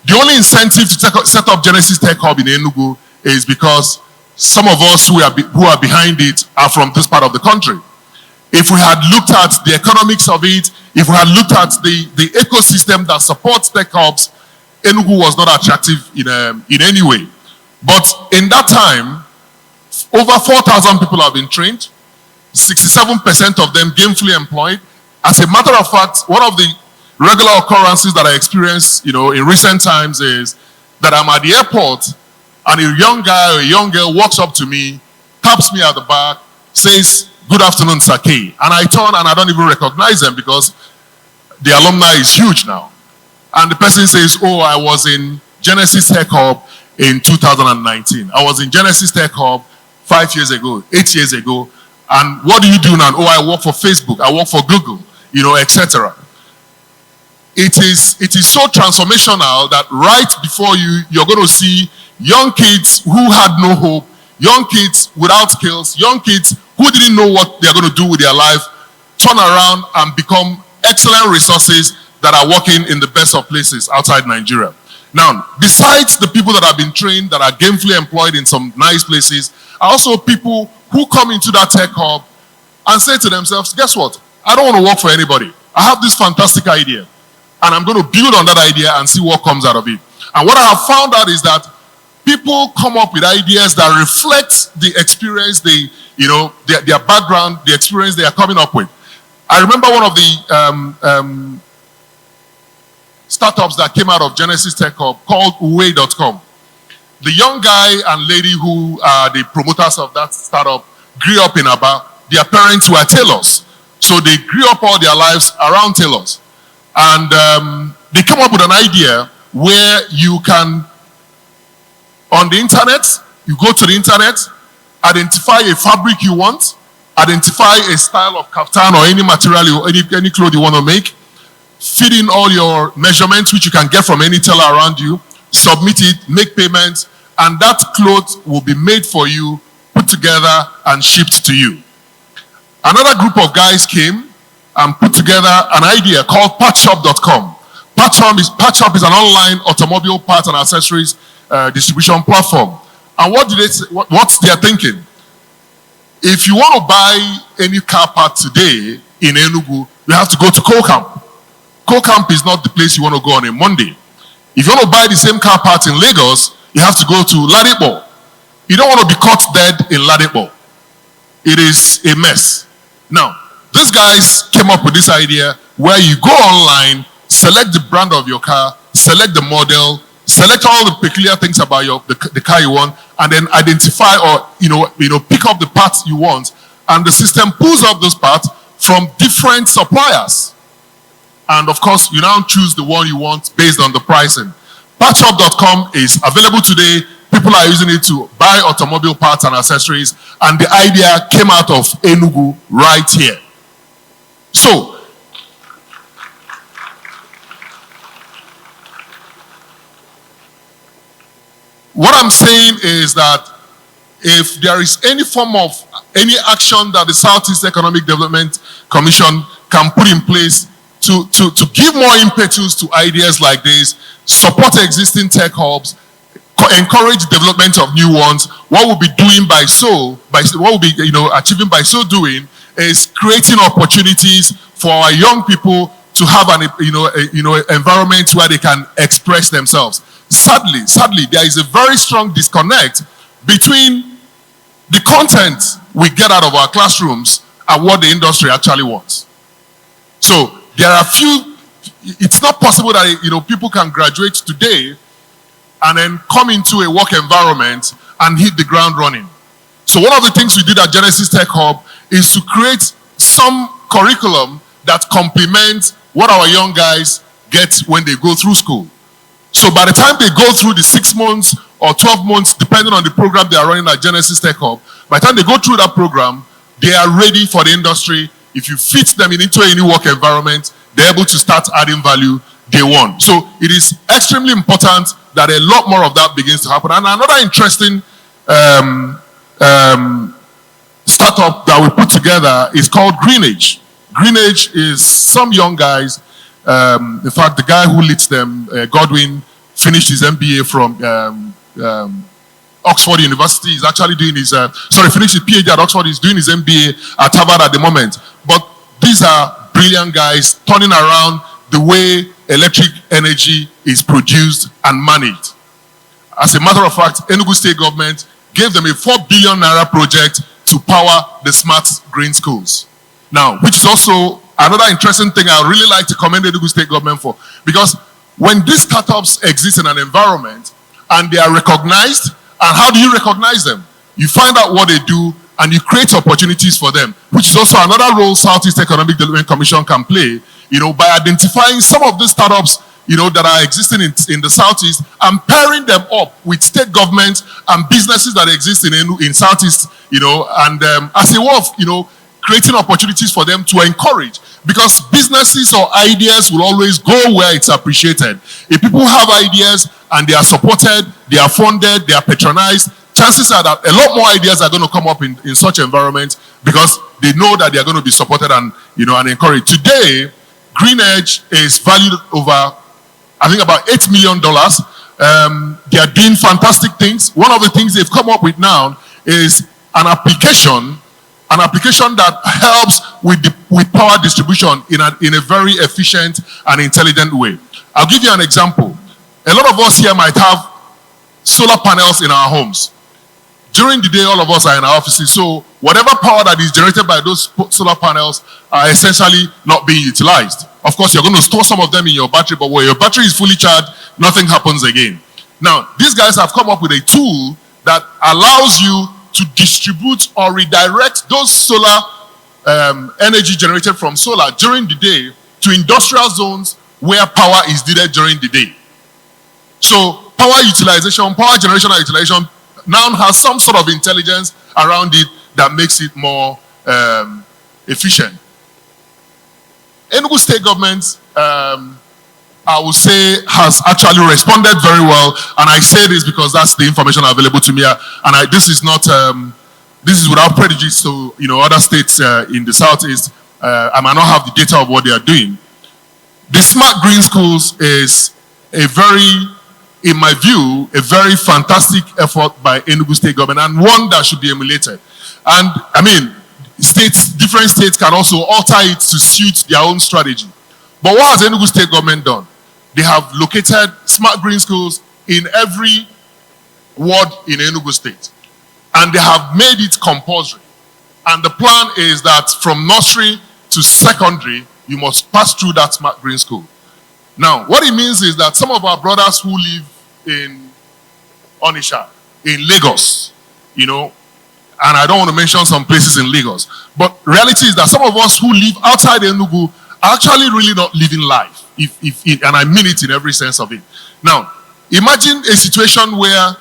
The only incentive to set up Genesis Tech Hub in Enugu is because some of us who are behind it are from this part of the country. If we had looked at the economics of it, if we had looked at the ecosystem that supports tech hubs, Enugu was not attractive in any way. But in that time, over 4,000 people have been trained, 67% of them gainfully employed. As a matter of fact, one of the regular occurrences that I experienced, in recent times is that I'm at the airport and a young guy or a young girl walks up to me, taps me at the back, says, "Good afternoon, Sir K." And I turn and I don't even recognize them because the alumni is huge now. And the person says, "Oh, I was in Genesis Tech Hub in 2019. I was in Genesis Tech Hub 5 years ago, 8 years ago. And what do you do now?" "Oh, I work for Facebook, I work for Google," etc. It is so transformational that right before you're going to see young kids who had no hope, young kids without skills, young kids who didn't know what they're going to do with their life, turn around and become excellent resources that are working in the best of places outside Nigeria. Now, besides the people that have been trained, that are gainfully employed in some nice places, are also people who come into that tech hub and say to themselves, "Guess what? I don't want to work for anybody. I have this fantastic idea, and I'm going to build on that idea and see what comes out of it." And what I have found out is that people come up with ideas that reflect the experience, their background, the experience they are coming up with. I remember one of the startups that came out of Genesis Tech Hub called Uwe.com. The young guy and lady who are the promoters of that startup grew up in Aba. Their parents were tailors. So they grew up all their lives around tailors. And they came up with an idea where you can, on the internet, you go to the internet, identify a fabric you want, identify a style of kaftan or any material, any clothes you want to make, feed in all your measurements, which you can get from any tailor around you, submit it, make payments, and that cloth will be made for you, put together, and shipped to you. Another group of guys came and put together an idea called Patchshop.com. Patchshop is an online automobile parts and accessories distribution platform. And what they're thinking? If you want to buy any car part today in Enugu, you have to go to Co-Camp. Co-Camp is not the place you want to go on a Monday. If you want to buy the same car part in Lagos, you have to go to Ladipo. You don't want to be caught dead in Ladipo. It is a mess. Now, these guys came up with this idea where you go online, select the brand of your car, select the model, select all the peculiar things about the car you want, and then identify or pick up the parts you want, and the system pulls up those parts from different suppliers. And of course, you now choose the one you want based on the pricing. Patchshop.com is available today. People are using it to buy automobile parts and accessories, and the idea came out of Enugu right here. So, what I'm saying is that if there is any form of any action that the Southeast Economic Development Commission can put in place to give more impetus to ideas like this, support existing tech hubs, encourage development of new ones, what we'll be doing achieving by so doing is creating opportunities for our young people to have an environment where they can express themselves. Sadly, there is a very strong disconnect between the content we get out of our classrooms and what the industry actually wants. So there are it's not possible that people can graduate today and then come into a work environment and hit the ground running. So one of the things we did at Genesis Tech Hub is to create some curriculum that complements what our young guys get when they go through school. So by the time they go through the 6 months or 12 months, depending on the program they are running at Genesis Tech Hub, by the time they go through that program, they are ready for the industry. If you fit them into any work environment, they're able to start adding value day one. So it is extremely important that a lot more of that begins to happen. And another interesting startup that we put together is called Greenage. Greenage is some young guys. In fact, the guy who leads them, Godwin, finished his MBA from Oxford University. He's actually doing his, finished his PhD at Oxford. He's doing his MBA at Harvard at the moment. But these are brilliant guys turning around the way electric energy is produced and managed. As a matter of fact, Enugu State government gave them a 4 billion naira project to power the smart green schools. Now, which is also another interesting thing I really like to commend the Enugu State government for, because when these startups exist in an environment and they are recognized, and how do you recognize them? You find out what they do and you create opportunities for them, which is also another role Southeast Economic Development Commission can play, by identifying some of these startups, that are existing in the Southeast and pairing them up with state governments and businesses that exist in Southeast, and as a way of, creating opportunities for them to encourage, because businesses or ideas will always go where it's appreciated. If people have ideas and they are supported, they are funded, they are patronized, chances are that a lot more ideas are going to come up in such environments because they know that they are going to be supported and, and encouraged. Today, Green Edge is valued over, I think, about $8 million. They are doing fantastic things. One of the things they've come up with now is an application that helps with power distribution in a very efficient and intelligent way. I'll give you an example. A lot of us here might have solar panels in our homes. During the day, all of us are in our offices, so whatever power that is generated by those solar panels are essentially not being utilized. Of course, you're going to store some of them in your battery, but when your battery is fully charged, nothing happens again. Now, these guys have come up with a tool that allows you to distribute or redirect those solar energy generated from solar during the day to industrial zones where power is needed during the day. So power generation and utilization now has some sort of intelligence around it that makes it more efficient. Enugu State government, I would say, has actually responded very well, and I say this because that's the information available to me. And this is not, this is without prejudice to other states in the Southeast. I might not have the data of what they are doing. The Smart Green Schools is a very, in my view, a very fantastic effort by Enugu State government, and one that should be emulated. And I mean, different states can also alter it to suit their own strategy. But what has Enugu State government done? They have located Smart Green Schools in every ward in Enugu State. And they have made it compulsory. And the plan is that from nursery to secondary, you must pass through that Smart Green School. Now, what it means is that some of our brothers who live in Onitsha, in Lagos, and I don't want to mention some places in Lagos, but reality is that some of us who live outside Enugu are actually really not living life, and I mean it in every sense of it. Now, imagine a situation where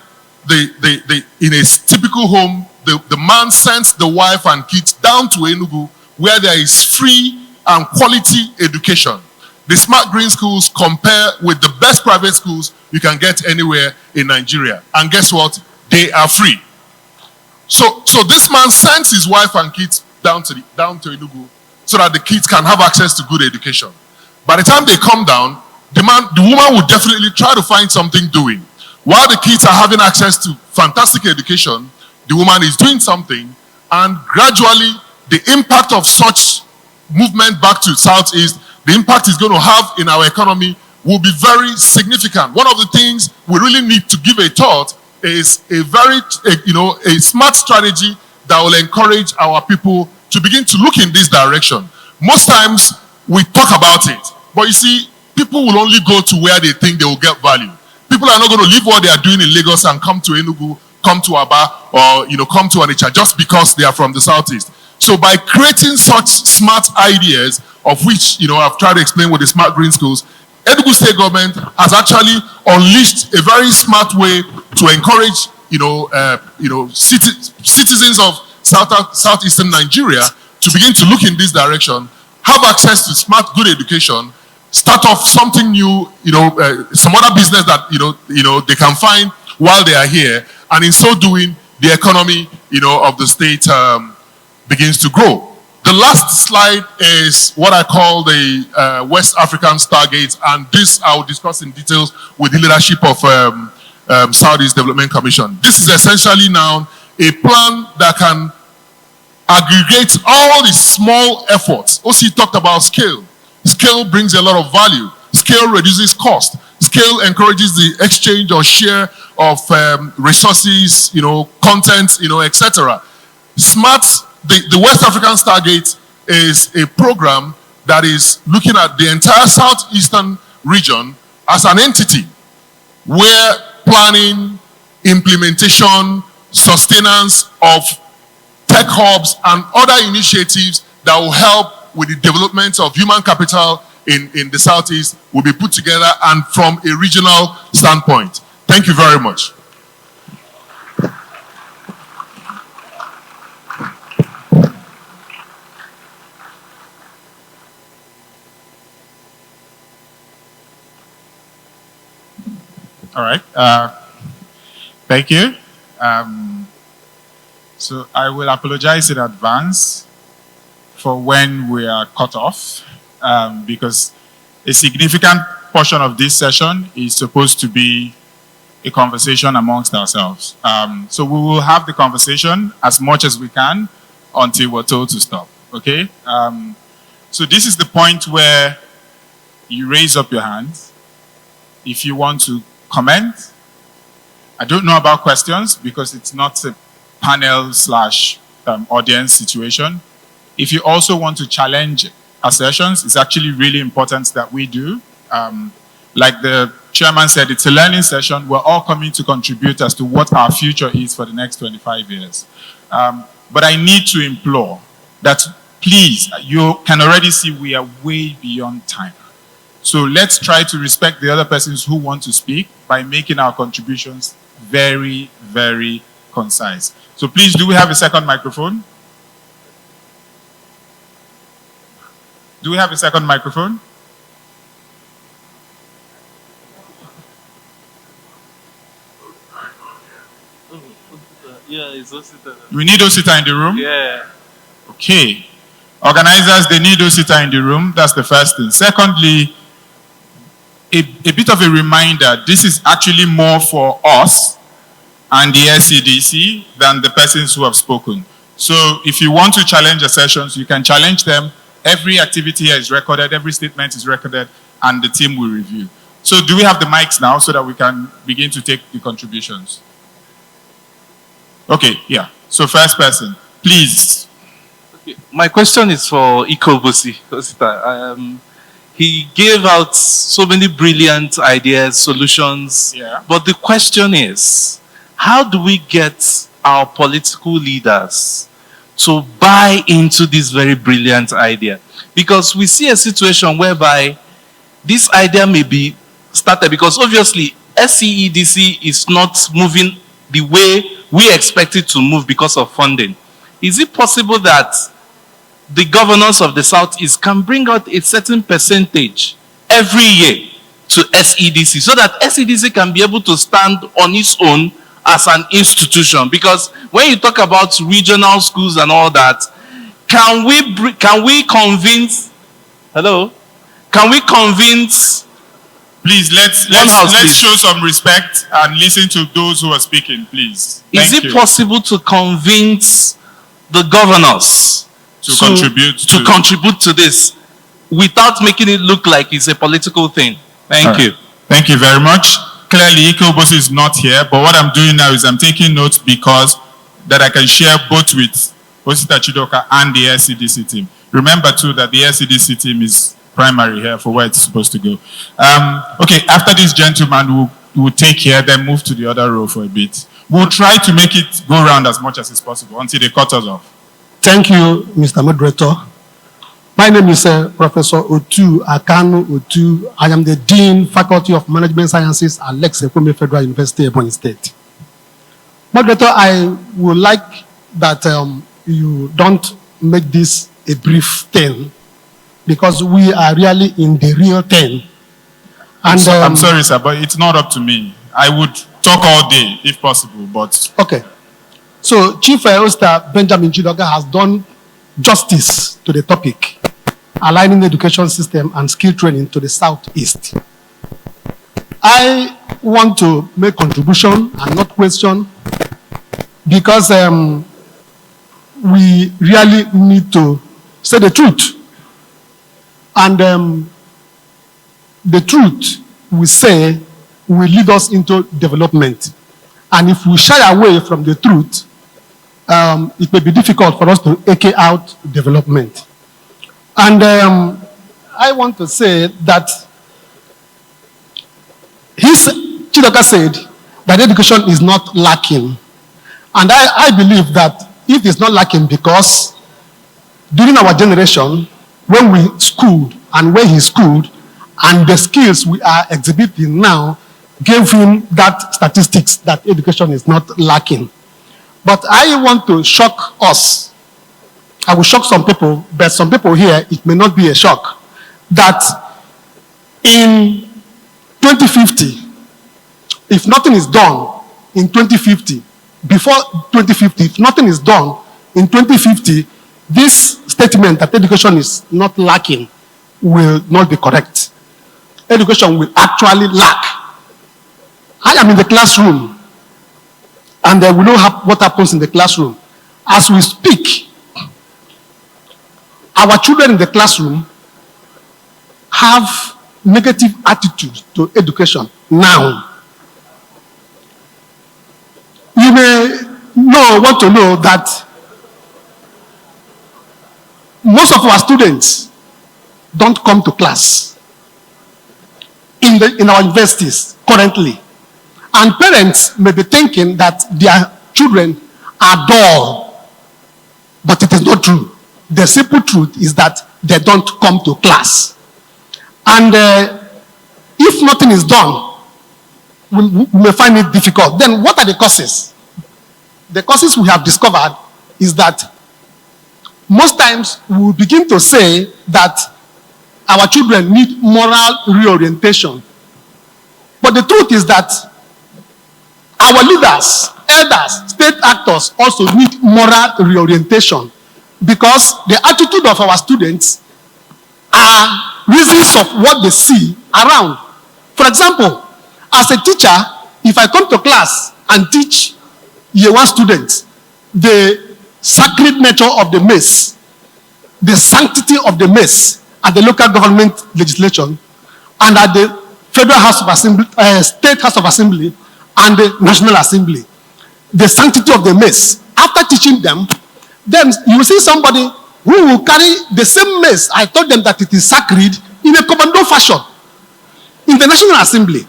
in a typical home, the man sends the wife and kids down to Enugu where there is free and quality education. The Smart Green Schools compare with the best private schools you can get anywhere in Nigeria. And guess what? They are free. So this man sends his wife and kids down to Enugu so that the kids can have access to good education. By the time they come down, the woman will definitely try to find something doing. While the kids are having access to fantastic education, the woman is doing something, and gradually the impact of such movement back to Southeast, the impact it's going to have in our economy will be very significant. One of the things we really need to give a thought is a smart strategy that will encourage our people to begin to look in this direction. Most times we talk about it, but you see, people will only go to where they think they will get value. People are not going to leave what they are doing in Lagos and come to Enugu, come to Aba, or come to Onitsha just because they are from the Southeast. So by creating such smart ideas, of which I've tried to explain with the Smart Green Schools, Enugu State government has actually unleashed a very smart way to encourage citizens of southeastern Nigeria to begin to look in this direction, have access to smart, good education, start off something new, some other business that they can find while they are here, and in so doing, the economy of the state begins to grow. The last slide is what I call the West African Stargate, and this I will discuss in details with the leadership of Southeast Development Commission. This is essentially now a plan that can aggregate all the small efforts. OC talked about scale. Scale brings a lot of value. Scale reduces cost. Scale encourages the exchange or share of resources, content, etc. The West African Stargate is a program that is looking at the entire southeastern region as an entity where planning, implementation, sustenance of tech hubs and other initiatives that will help with the development of human capital in the Southeast will be put together and from a regional standpoint. Thank you very much. All right. Thank you. So I will apologize in advance for when we are cut off, because a significant portion of this session is supposed to be a conversation amongst ourselves. So we will have the conversation as much as we can until we're told to stop, okay? So this is the point where you raise up your hands if you want to comment. I don't know about questions because it's not a panel / audience situation. If you also want to challenge assertions, it's actually really important that we do. Like the chairman said, it's a learning session. We're all coming to contribute as to what our future is for the next 25 years. But I need to implore that please, you can already see we are way beyond time. So let's try to respect the other persons who want to speak by making our contributions very, very concise. So please, do we have a second microphone? Do we have a second microphone? Yeah, it's Osita. We need Osita in the room? Yeah. Okay. Organizers, they need Osita in the room. That's the first thing. Secondly, a bit of a reminder, this is actually more for us and the SEDC than the persons who have spoken. So if you want to challenge the sessions, you can challenge them. Every activity here is recorded, every statement is recorded, and the team will review. So do we have the mics now so that we can begin to take the contributions? Okay, yeah. So first person, please. Okay. My question is for Ikobosi. He gave out so many brilliant ideas, solutions. Yeah. But the question is, how do we get our political leaders to buy into this very brilliant idea? Because we see a situation whereby this idea may be started, because obviously SEEDC is not moving the way we expect it to move because of funding. Is it possible that the governors of the Southeast can bring out a certain percentage every year to SEDC so that SEDC can be able to stand on its own as an institution? Because when you talk about regional schools and all that, can we convince, hello? Can we convince? Please, let's show some respect and listen to those who are speaking, please. Is it possible to convince the governors to contribute to this without making it look like it's a political thing? Thank you. Thank you very much. Clearly, Ikobosi is not here, but what I'm doing now is I'm taking notes because that I can share both with Osita Chidoka and the SCDC team. Remember too that the SCDC team is primary here for where it's supposed to go. Okay, after this gentleman, we'll take here, then move to the other row for a bit. We'll try to make it go around as much as is possible until they cut us off. Thank you, Mr. Moderator. My name is Professor Otu Akanu Otu. I am the Dean, Faculty of Management Sciences at Lex Ekwueme Federal University, Ebonyi State. Moderator, I would like that you don't make this a brief thing, because we are really in the real thing. And I'm sorry, sir, but it's not up to me. I would talk all day, if possible, but... Okay. So, Chief Oster Benjamin Chidoka has done justice to the topic, aligning the education system and skill training to the Southeast. I want to make contribution and not question, because we really need to say the truth. And the truth we say will lead us into development. And if we shy away from the truth, it may be difficult for us to eke out development. And I want to say that Chidoka said that education is not lacking. And I believe that it is not lacking because during our generation, when we schooled and when he schooled, and the skills we are exhibiting now gave him that statistics that education is not lacking. But I want to shock us. I will shock some people, but some people here, it may not be a shock, that in 2050, if nothing is done in 2050, before 2050, if nothing is done in 2050, this statement that education is not lacking will not be correct. Education will actually lack. I am in the classroom, and we know what happens in the classroom. As we speak, our children in the classroom have negative attitudes to education now. You may want to know that most of our students don't come to class in our universities currently. And parents may be thinking that their children are dull, but it is not true. The simple truth is that they don't come to class. And if nothing is done, we may find it difficult. Then what are the causes? The causes we have discovered is that most times we will begin to say that our children need moral reorientation. But the truth is that our leaders, elders, state actors also need moral reorientation, because the attitude of our students are reasons of what they see around. For example, as a teacher, if I come to class and teach year 1 students the sacred nature of the maize, the sanctity of the maize at the local government legislation and at the Federal House of Assembly, State House of Assembly and the National Assembly, the sanctity of the maize, after teaching them, then you will see somebody who will carry the same maize I told them that it is sacred in a commando fashion in the National Assembly.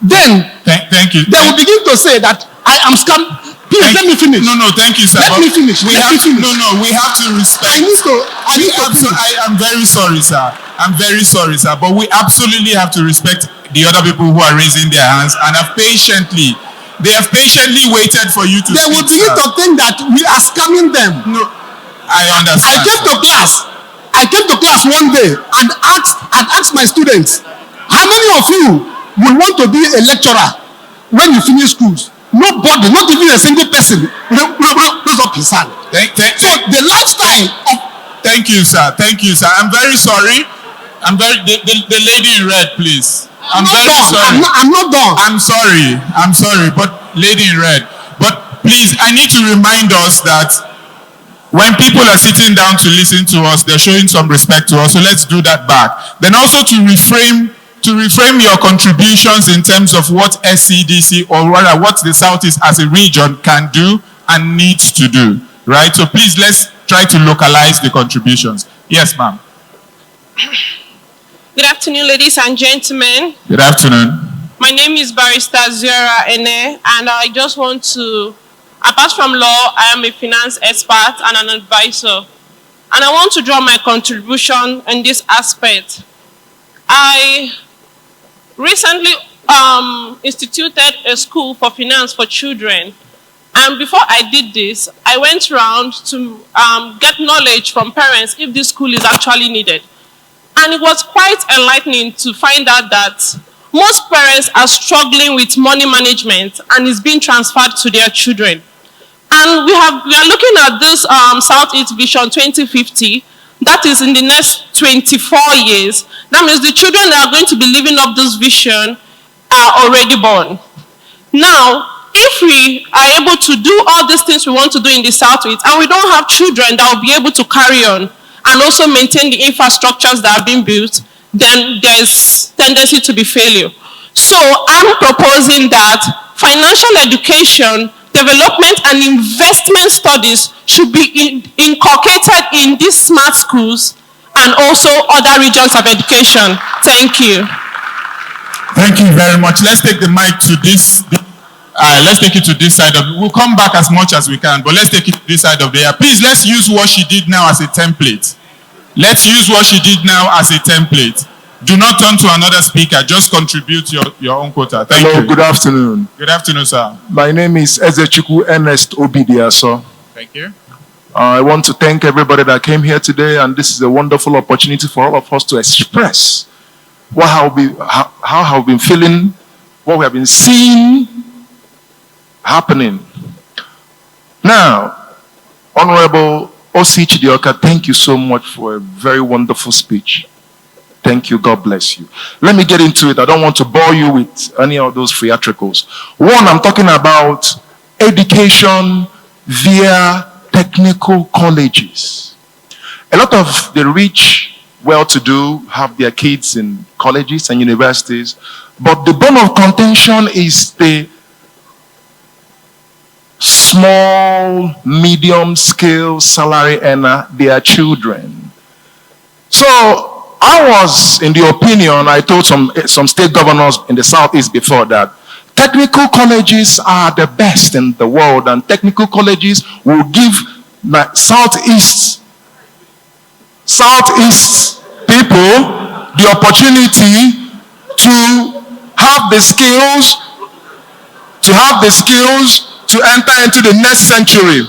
Then thank you. They will begin to say that I am scam. Please let me finish. No, thank you, sir. Let me finish. We have to respect. I am very sorry, sir. I'm very sorry, sir. But we absolutely have to respect the other people who are raising their hands and have patiently waited for you to speak. They will begin to think that we are scamming them. No, I understand. I came to class one day and asked my students, how many of you will want to be a lecturer when you finish schools? Nobody, not even a single person, raise up his hand. So the lifestyle of... Thank you, sir. Thank you, sir. I'm very sorry. The lady in red, please. I'm very sorry. I'm not done. I'm sorry, but lady in red. But please, I need to remind us that when people are sitting down to listen to us, they're showing some respect to us. So let's do that back. Then also to reframe your contributions in terms of what SCDC or rather what the Southeast as a region can do and needs to do. Right? So please, let's try to localize the contributions. Yes, ma'am. Good afternoon, ladies and gentlemen. Good afternoon. My name is Barrister Zira Ene, and I just want to, apart from law, I am a finance expert and an advisor. And I want to draw my contribution in this aspect. I recently instituted a school for finance for children. And before I did this, I went around to get knowledge from parents if this school is actually needed. And it was quite enlightening to find out that most parents are struggling with money management and it's being transferred to their children. And we are looking at this Southeast Vision 2050. That is in the next 24 years. That means the children that are going to be living up this vision are already born. Now, if we are able to do all these things we want to do in the Southeast, and we don't have children that will be able to carry on and also maintain the infrastructures that are being built, then there's tendency to be failure. So I'm proposing that financial education, development and investment studies should be inculcated in these smart schools and also other regions of education. Thank you. Thank you very much. Let's take the mic to this. Let's take it to this side of. We'll come back as much as we can, but let's take it to this side of the air. Please, let's use what she did now as a template. Let's use what she did now as a template. Do not turn to another speaker. Just contribute your own quota. Thank Hello, you. good afternoon. Good afternoon, sir. My name is Ezechiku Ernest Obidiaso. Thank you. I want to thank everybody that came here today, and this is a wonderful opportunity for all of us to express how have been feeling, what we have been seeing happening. Now, Honorable O.C. Chidioka, thank you so much for a very wonderful speech. Thank you. God bless you. Let me get into it. I don't want to bore you with any of those theatricals. One, I'm talking about education via technical colleges. A lot of the rich, well-to-do have their kids in colleges and universities, but the bone of contention is the small, medium-scale salary earner, their children. So I was in the opinion, I told some state governors in the Southeast before that technical colleges are the best in the world, and technical colleges will give the Southeast people the opportunity to have the skills to enter into the next century.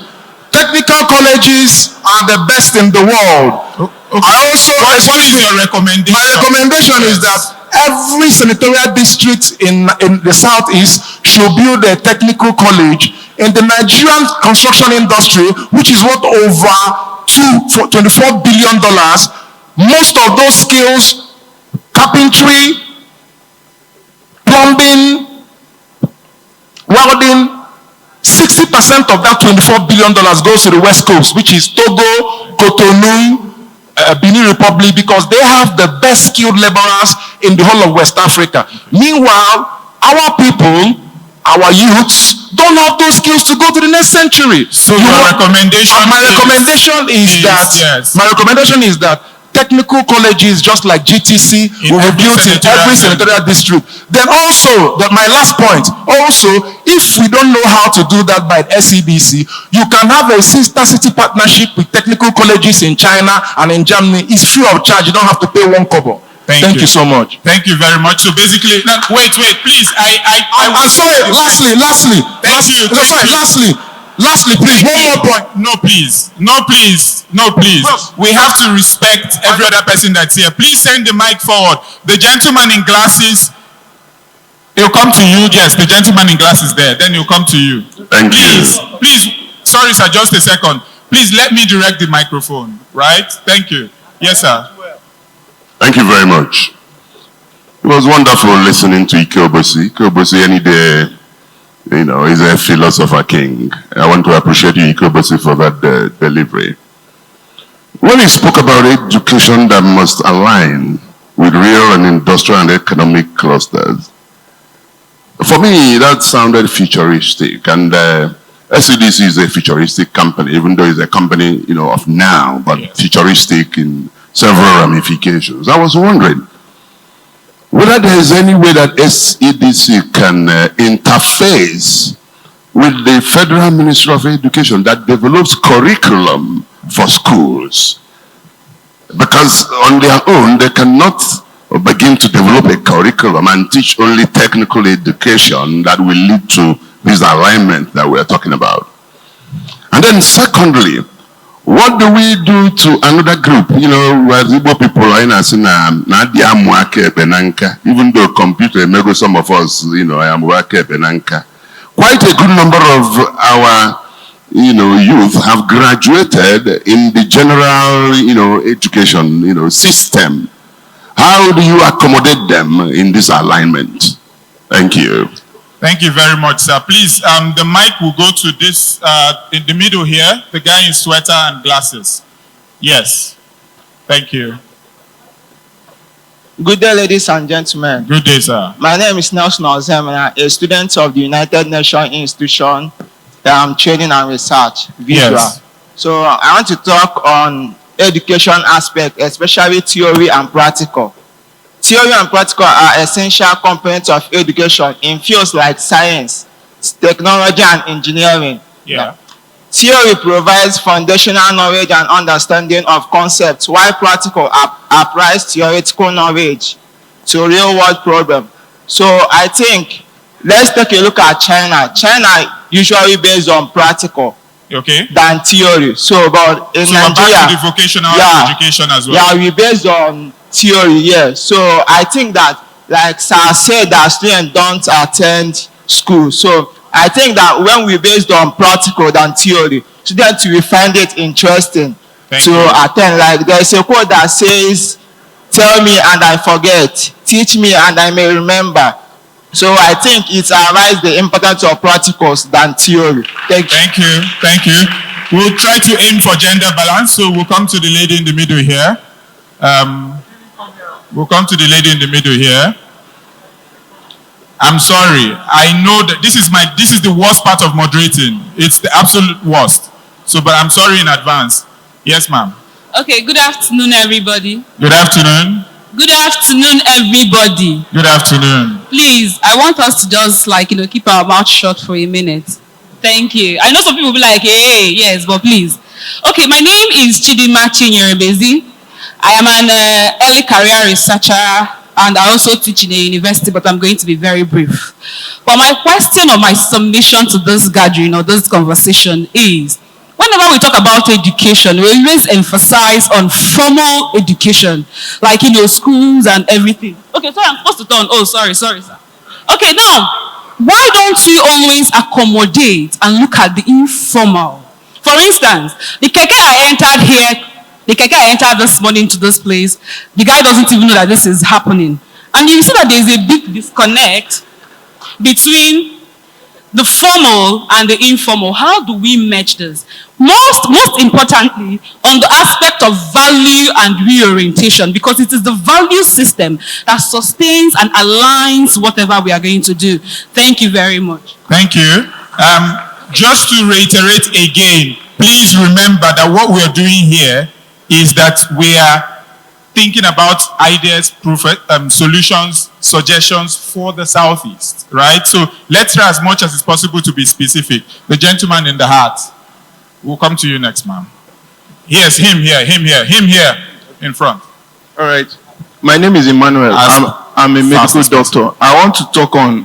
Technical colleges are the best in the world. Okay. What is your recommendation? My recommendation is that every senatorial district in the Southeast should build a technical college. In the Nigerian construction industry, which is worth over $24 billion, most of those skills, carpentry, plumbing, welding, 60% of that $24 billion goes to the West Coast, which is Togo, Cotonou, Benin Republic, because they have the best skilled laborers in the whole of West Africa. Meanwhile, our people, our youths, don't have those skills to go to the next century. So my recommendation is that technical colleges, just like GTC, will be built in every senatorial district. Then also, my last point, also, if we don't know how to do that by SEBC, you can have a sister city partnership with technical colleges in China and in Germany. It's free of charge. You don't have to pay one kobo. Thank you so much. Thank you very much. So basically, wait, please. I'm sorry. Lastly. Lastly, please, one more point. No, please. We have to respect every other person that's here. Please send the mic forward. The gentleman in glasses, he'll come to you. Yes, the gentleman in glasses there. Then he'll come to you. Thank you. Please. Sorry, sir, just a second. Please let me direct the microphone, right? Thank you. Yes, sir. Thank you very much. It was wonderful listening to Ike Obosi. Ike Obosi any day, is a philosopher king. I want to appreciate you, Ike Obosi, for that delivery. When he spoke about education that must align with real and industrial and economic clusters, for me, that sounded futuristic. And SEDC is a futuristic company, even though it's a company, of now, but futuristic in several ramifications. I was wondering whether there is any way that SEDC can interface with the Federal Ministry of Education that develops curriculum for schools. Because on their own, they cannot begin to develop a curriculum and teach only technical education that will lead to this alignment that we're talking about. And then secondly, what do we do to another group? Where Igbo people are in even though computer maybe some of us, I am working Benanka. Quite a good number of our youth have graduated in the general education system. How do you accommodate them in this alignment? Thank you. Thank you very much, sir. Please, the mic will go to this, in the middle here, the guy in sweater and glasses. Yes. Thank you. Good day, ladies and gentlemen. Good day, sir. My name is Nelson Ozemena, a student of the United Nations Institution, Training and Research, Visual. Yes. So I want to talk on education aspect, especially theory and practical. Theory and practical are essential components of education in fields like science, technology, and engineering. Yeah. Theory provides foundational knowledge and understanding of concepts, while practical applies theoretical knowledge to real-world problems. So I think, let's take a look at China. China usually based on practical than theory. So, but in Nigeria, back to the vocational education as well. Yeah, we based on theory. Yeah. So I think that, like Sir said, that students don't attend school. So I think that when we based on practical than theory, students will find it interesting to attend. Like there's a quote that says, "Tell me and I forget, teach me and I may remember." So I think it highlights the importance of practicals than theory. Thank you. Thank you. We'll try to aim for gender balance. So we'll come to the lady in the middle here. We'll come to the lady in the middle here. I'm sorry. I know that this is the worst part of moderating. It's the absolute worst. So, but I'm sorry in advance. Yes, ma'am. Okay, good afternoon, everybody. Good afternoon. Good afternoon, everybody. Good afternoon. Please, I want us to just keep our mouth shut for a minute. Thank you. I know some people will be like, hey, yes, but please. Okay, my name is Chidima Chinyerebezi. I am an early career researcher and I also teach in a university, but I'm going to be very brief. But my question or my submission to this gathering or this conversation is, whenever we talk about education, we always emphasize on formal education, like, schools and everything. Okay, sorry, I'm supposed to turn. Oh, sorry, sir. Okay, now, why don't we always accommodate and look at the informal? For instance, the keke I entered here, the keke I entered this morning to this place, the guy doesn't even know that this is happening. And you see that there's a big disconnect between the formal and the informal. How do we match this? Most importantly, on the aspect of value and reorientation, because it is the value system that sustains and aligns whatever we are going to do. Thank you very much. Thank you. Just to reiterate again, please remember that what we are doing here is that we are thinking about ideas, solutions, suggestions for the Southeast, right? So let's try as much as it's possible to be specific. The gentleman in the hat. We'll come to you next, ma'am. Yes, him here in front. All right. My name is Emmanuel. I'm a medical doctor. I want to talk on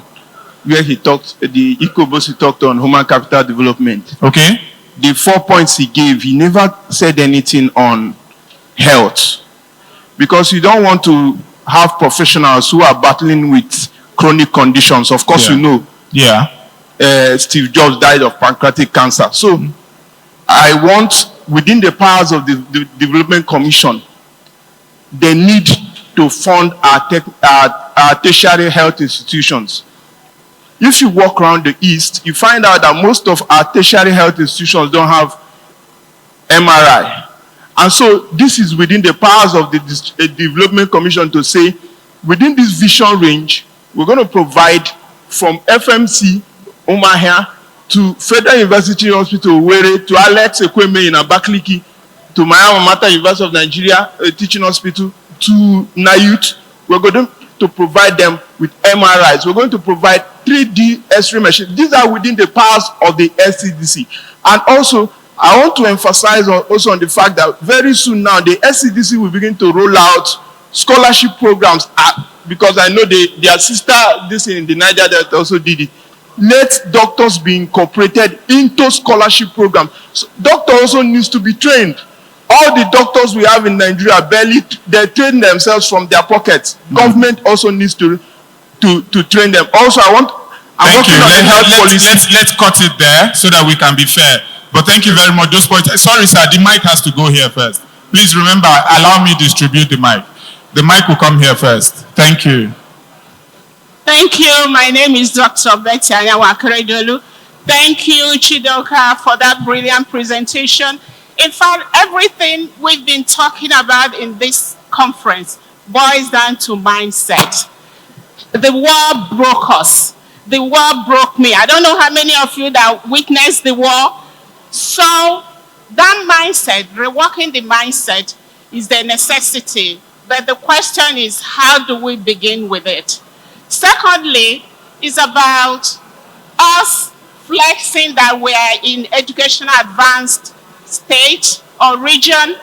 where the Ikobosi talked on human capital development. Okay. The 4 points he gave, he never said anything on health. Because you don't want to have professionals who are battling with chronic conditions. Of course, you know. Yeah. Steve Jobs died of pancreatic cancer. So I want, within the powers of the Development Commission, they need to fund our tertiary health institutions. If you walk around the East, you find out that most of our tertiary health institutions don't have MRI. And so this is within the powers of the Development Commission to say, within this vision range, we're going to provide from FMC, Umahia, to Federal University Hospital, Owerri, to Alex Ekweme in Abakaliki, to my alma mater, University of Nigeria Teaching Hospital, to NIUT. We're going to provide them with MRIs. We're going to provide 3D X-ray machines. These are within the powers of the SCDC. And also, I want to emphasize also on the fact that very soon now, the SCDC will begin to roll out scholarship programs because I know their sister, this in the Niger Delta also did it. Let doctors be incorporated into scholarship programs. So doctor also needs to be trained. All the doctors we have in Nigeria they train themselves from their pockets. Government also needs to train them. Also, I'm working on the health policy. Let's cut it there so that we can be fair. But thank you very much. Those points. Sorry, sir. The mic has to go here first. Please remember, allow me to distribute the mic. The mic will come here first. Thank you. Thank you. My name is Dr. Betty Anyawakeredolu. Thank you, Chidoka, for that brilliant presentation. In fact, everything we've been talking about in this conference boils down to mindset. The war broke us. The war broke me. I don't know how many of you that witnessed the war saw That mindset, reworking the mindset, is the necessity. But the question is, how do we begin with it? Secondly, is about us flexing that we are in educational advanced state or region.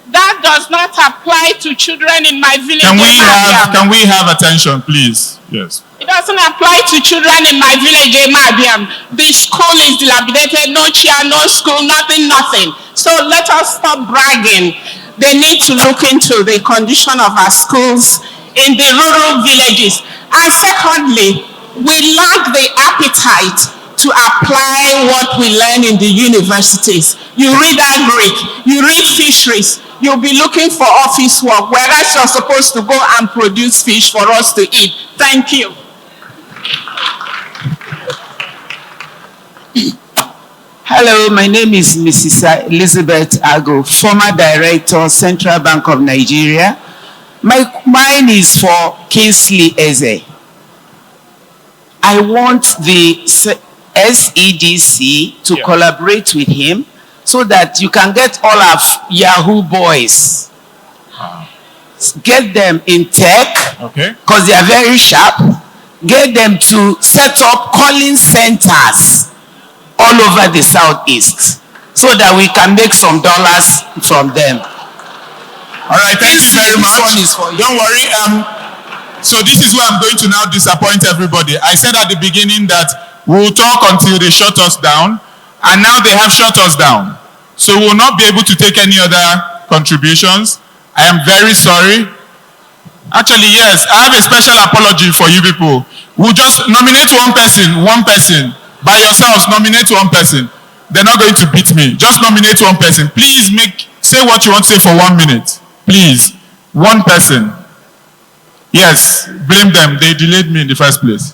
That does not apply to children in my village. Can we have attention, please? Yes. It doesn't apply to children in my village, Madiam. The school is dilapidated, no chair, no school, nothing. So let us stop bragging. They need to look into the condition of our schools in the rural villages. And secondly, we lack the appetite to apply what we learn in the universities. You read agric, you read fisheries, you'll be looking for office work, whereas you're supposed to go and produce fish for us to eat. Thank you. Hello, my name is Mrs. Elizabeth Ago, former director, Central Bank of Nigeria. Mine is for Kingsley Eze. I want the SEDC to collaborate with him so that you can get all of Yahoo boys. Get them in tech, because they are very sharp. Get them to set up calling centers all over the Southeast so that we can make some dollars from them. All right, thank you very much. Don't worry. So this is where I'm going to now disappoint everybody. I said at the beginning that we'll talk until they shut us down, and now they have shut us down. So we'll not be able to take any other contributions. I am very sorry. Actually, yes, I have a special apology for you people. We'll just nominate one person. By yourselves, nominate one person. They're not going to beat me. Just nominate one person. Please say what you want to say for 1 minute. Please. One person. Yes, blame them. They delayed me in the first place.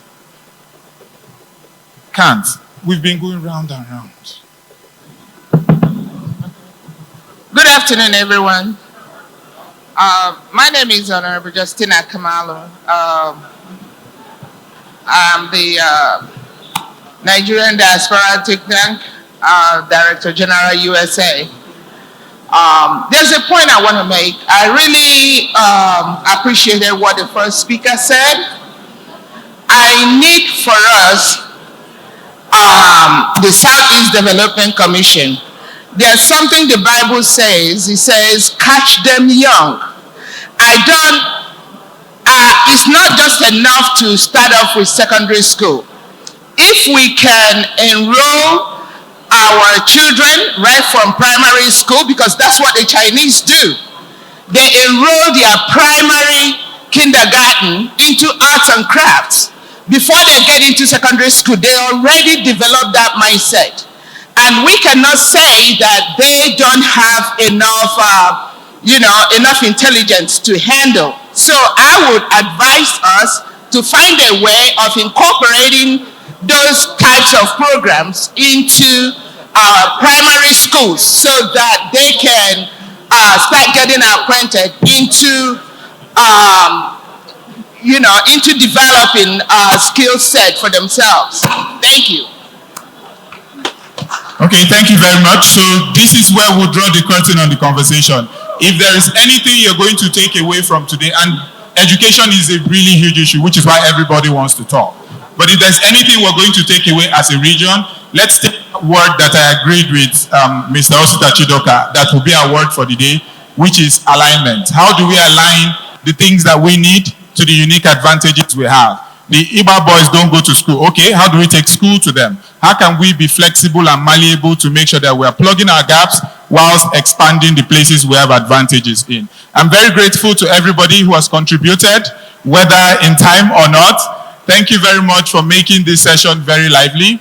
Can't. We've been going round and round. Good afternoon, everyone. My name is Honorable Justina Kamalo. I'm the Nigerian Diaspora Think Tank Director General USA. There's a point I want to make. I really appreciated what the first speaker said. I need for us the Southeast Development Commission. There's something the Bible says. It says, catch them young. It's not just enough to start off with secondary school. If we can enroll our children right from primary school, because that's what the Chinese do. They enroll their primary kindergarten into arts and crafts. Before they get into secondary school, they already develop that mindset. And we cannot say that they don't have enough, enough intelligence to handle. So I would advise us to find a way of incorporating those types of programs into our primary schools so that they can start getting acquainted into, into developing a skill set for themselves. Thank you. Okay, thank you very much. So this is where we'll draw the curtain on the conversation. If there is anything you're going to take away from today, and education is a really huge issue, which is why everybody wants to talk. But if there's anything we're going to take away as a region, let's take a word that I agreed with Mr. Osita Chidoka, that will be our word for the day, which is alignment. How do we align the things that we need to the unique advantages we have? The Iba boys don't go to school. Okay, how do we take school to them? How can we be flexible and malleable to make sure that we are plugging our gaps whilst expanding the places we have advantages in? I'm very grateful to everybody who has contributed, whether in time or not. Thank you very much for making this session very lively.